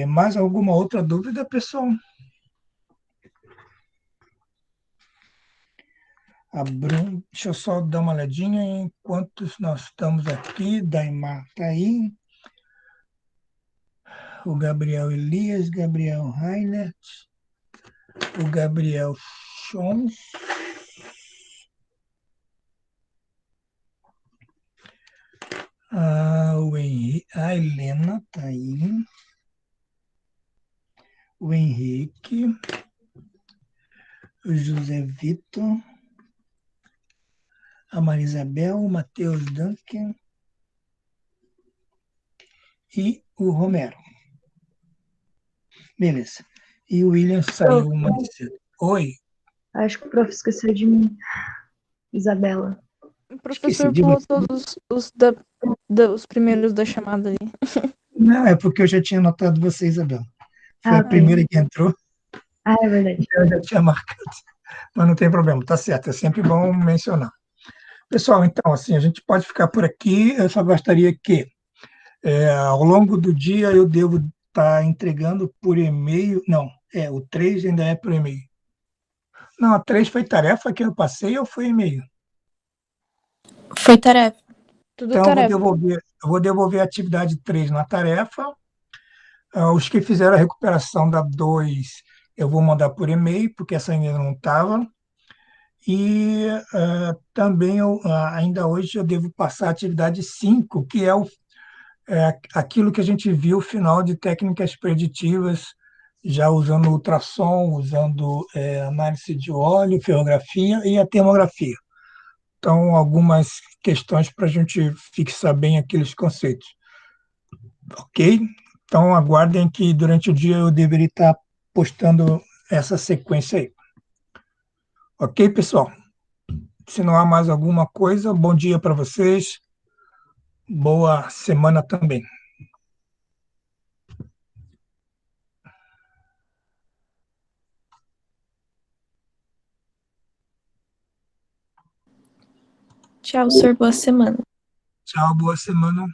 Mais alguma outra dúvida, pessoal? Deixa eu só dar uma olhadinha enquanto nós estamos aqui. Daimar está aí. O Gabriel Elias, Gabriel Reinert, o Gabriel Chons. A Helena está aí. O Henrique. O José Vitor. A Maria Isabel, o Matheus Duncan e o Romero. Beleza. E o William saiu mais cedo. Oi? Acho que o prof esqueceu de mim. Isabela. O professor pulou todos os primeiros da chamada ali. Não, é porque eu já tinha notado você, Isabela. Foi a primeira que entrou. Ah, é verdade. Eu já tinha marcado. Mas não tem problema, tá certo. É sempre bom mencionar. Pessoal, então, assim, a gente pode ficar por aqui. Eu só gostaria que, ao longo do dia, eu devo estar entregando por e-mail. Não, o 3 ainda é por e-mail. Não, a 3 foi tarefa que eu passei ou foi e-mail? Foi tarefa. Tudo Então, tarefa. eu vou devolver a atividade 3 na tarefa. Os que fizeram a recuperação da 2, eu vou mandar por e-mail, porque essa ainda não estava. E também, ainda hoje, eu devo passar a atividade 5, que é aquilo que a gente viu, final de técnicas preditivas, já usando ultrassom, usando análise de óleo, ferrografia e a termografia. Então, algumas questões para a gente fixar bem aqueles conceitos. Ok? Então, aguardem que durante o dia eu deveria estar postando essa sequência aí. Ok, pessoal? Se não há mais alguma coisa, bom dia para vocês. Boa semana também. Tchau, senhor. Boa semana. Tchau, boa semana.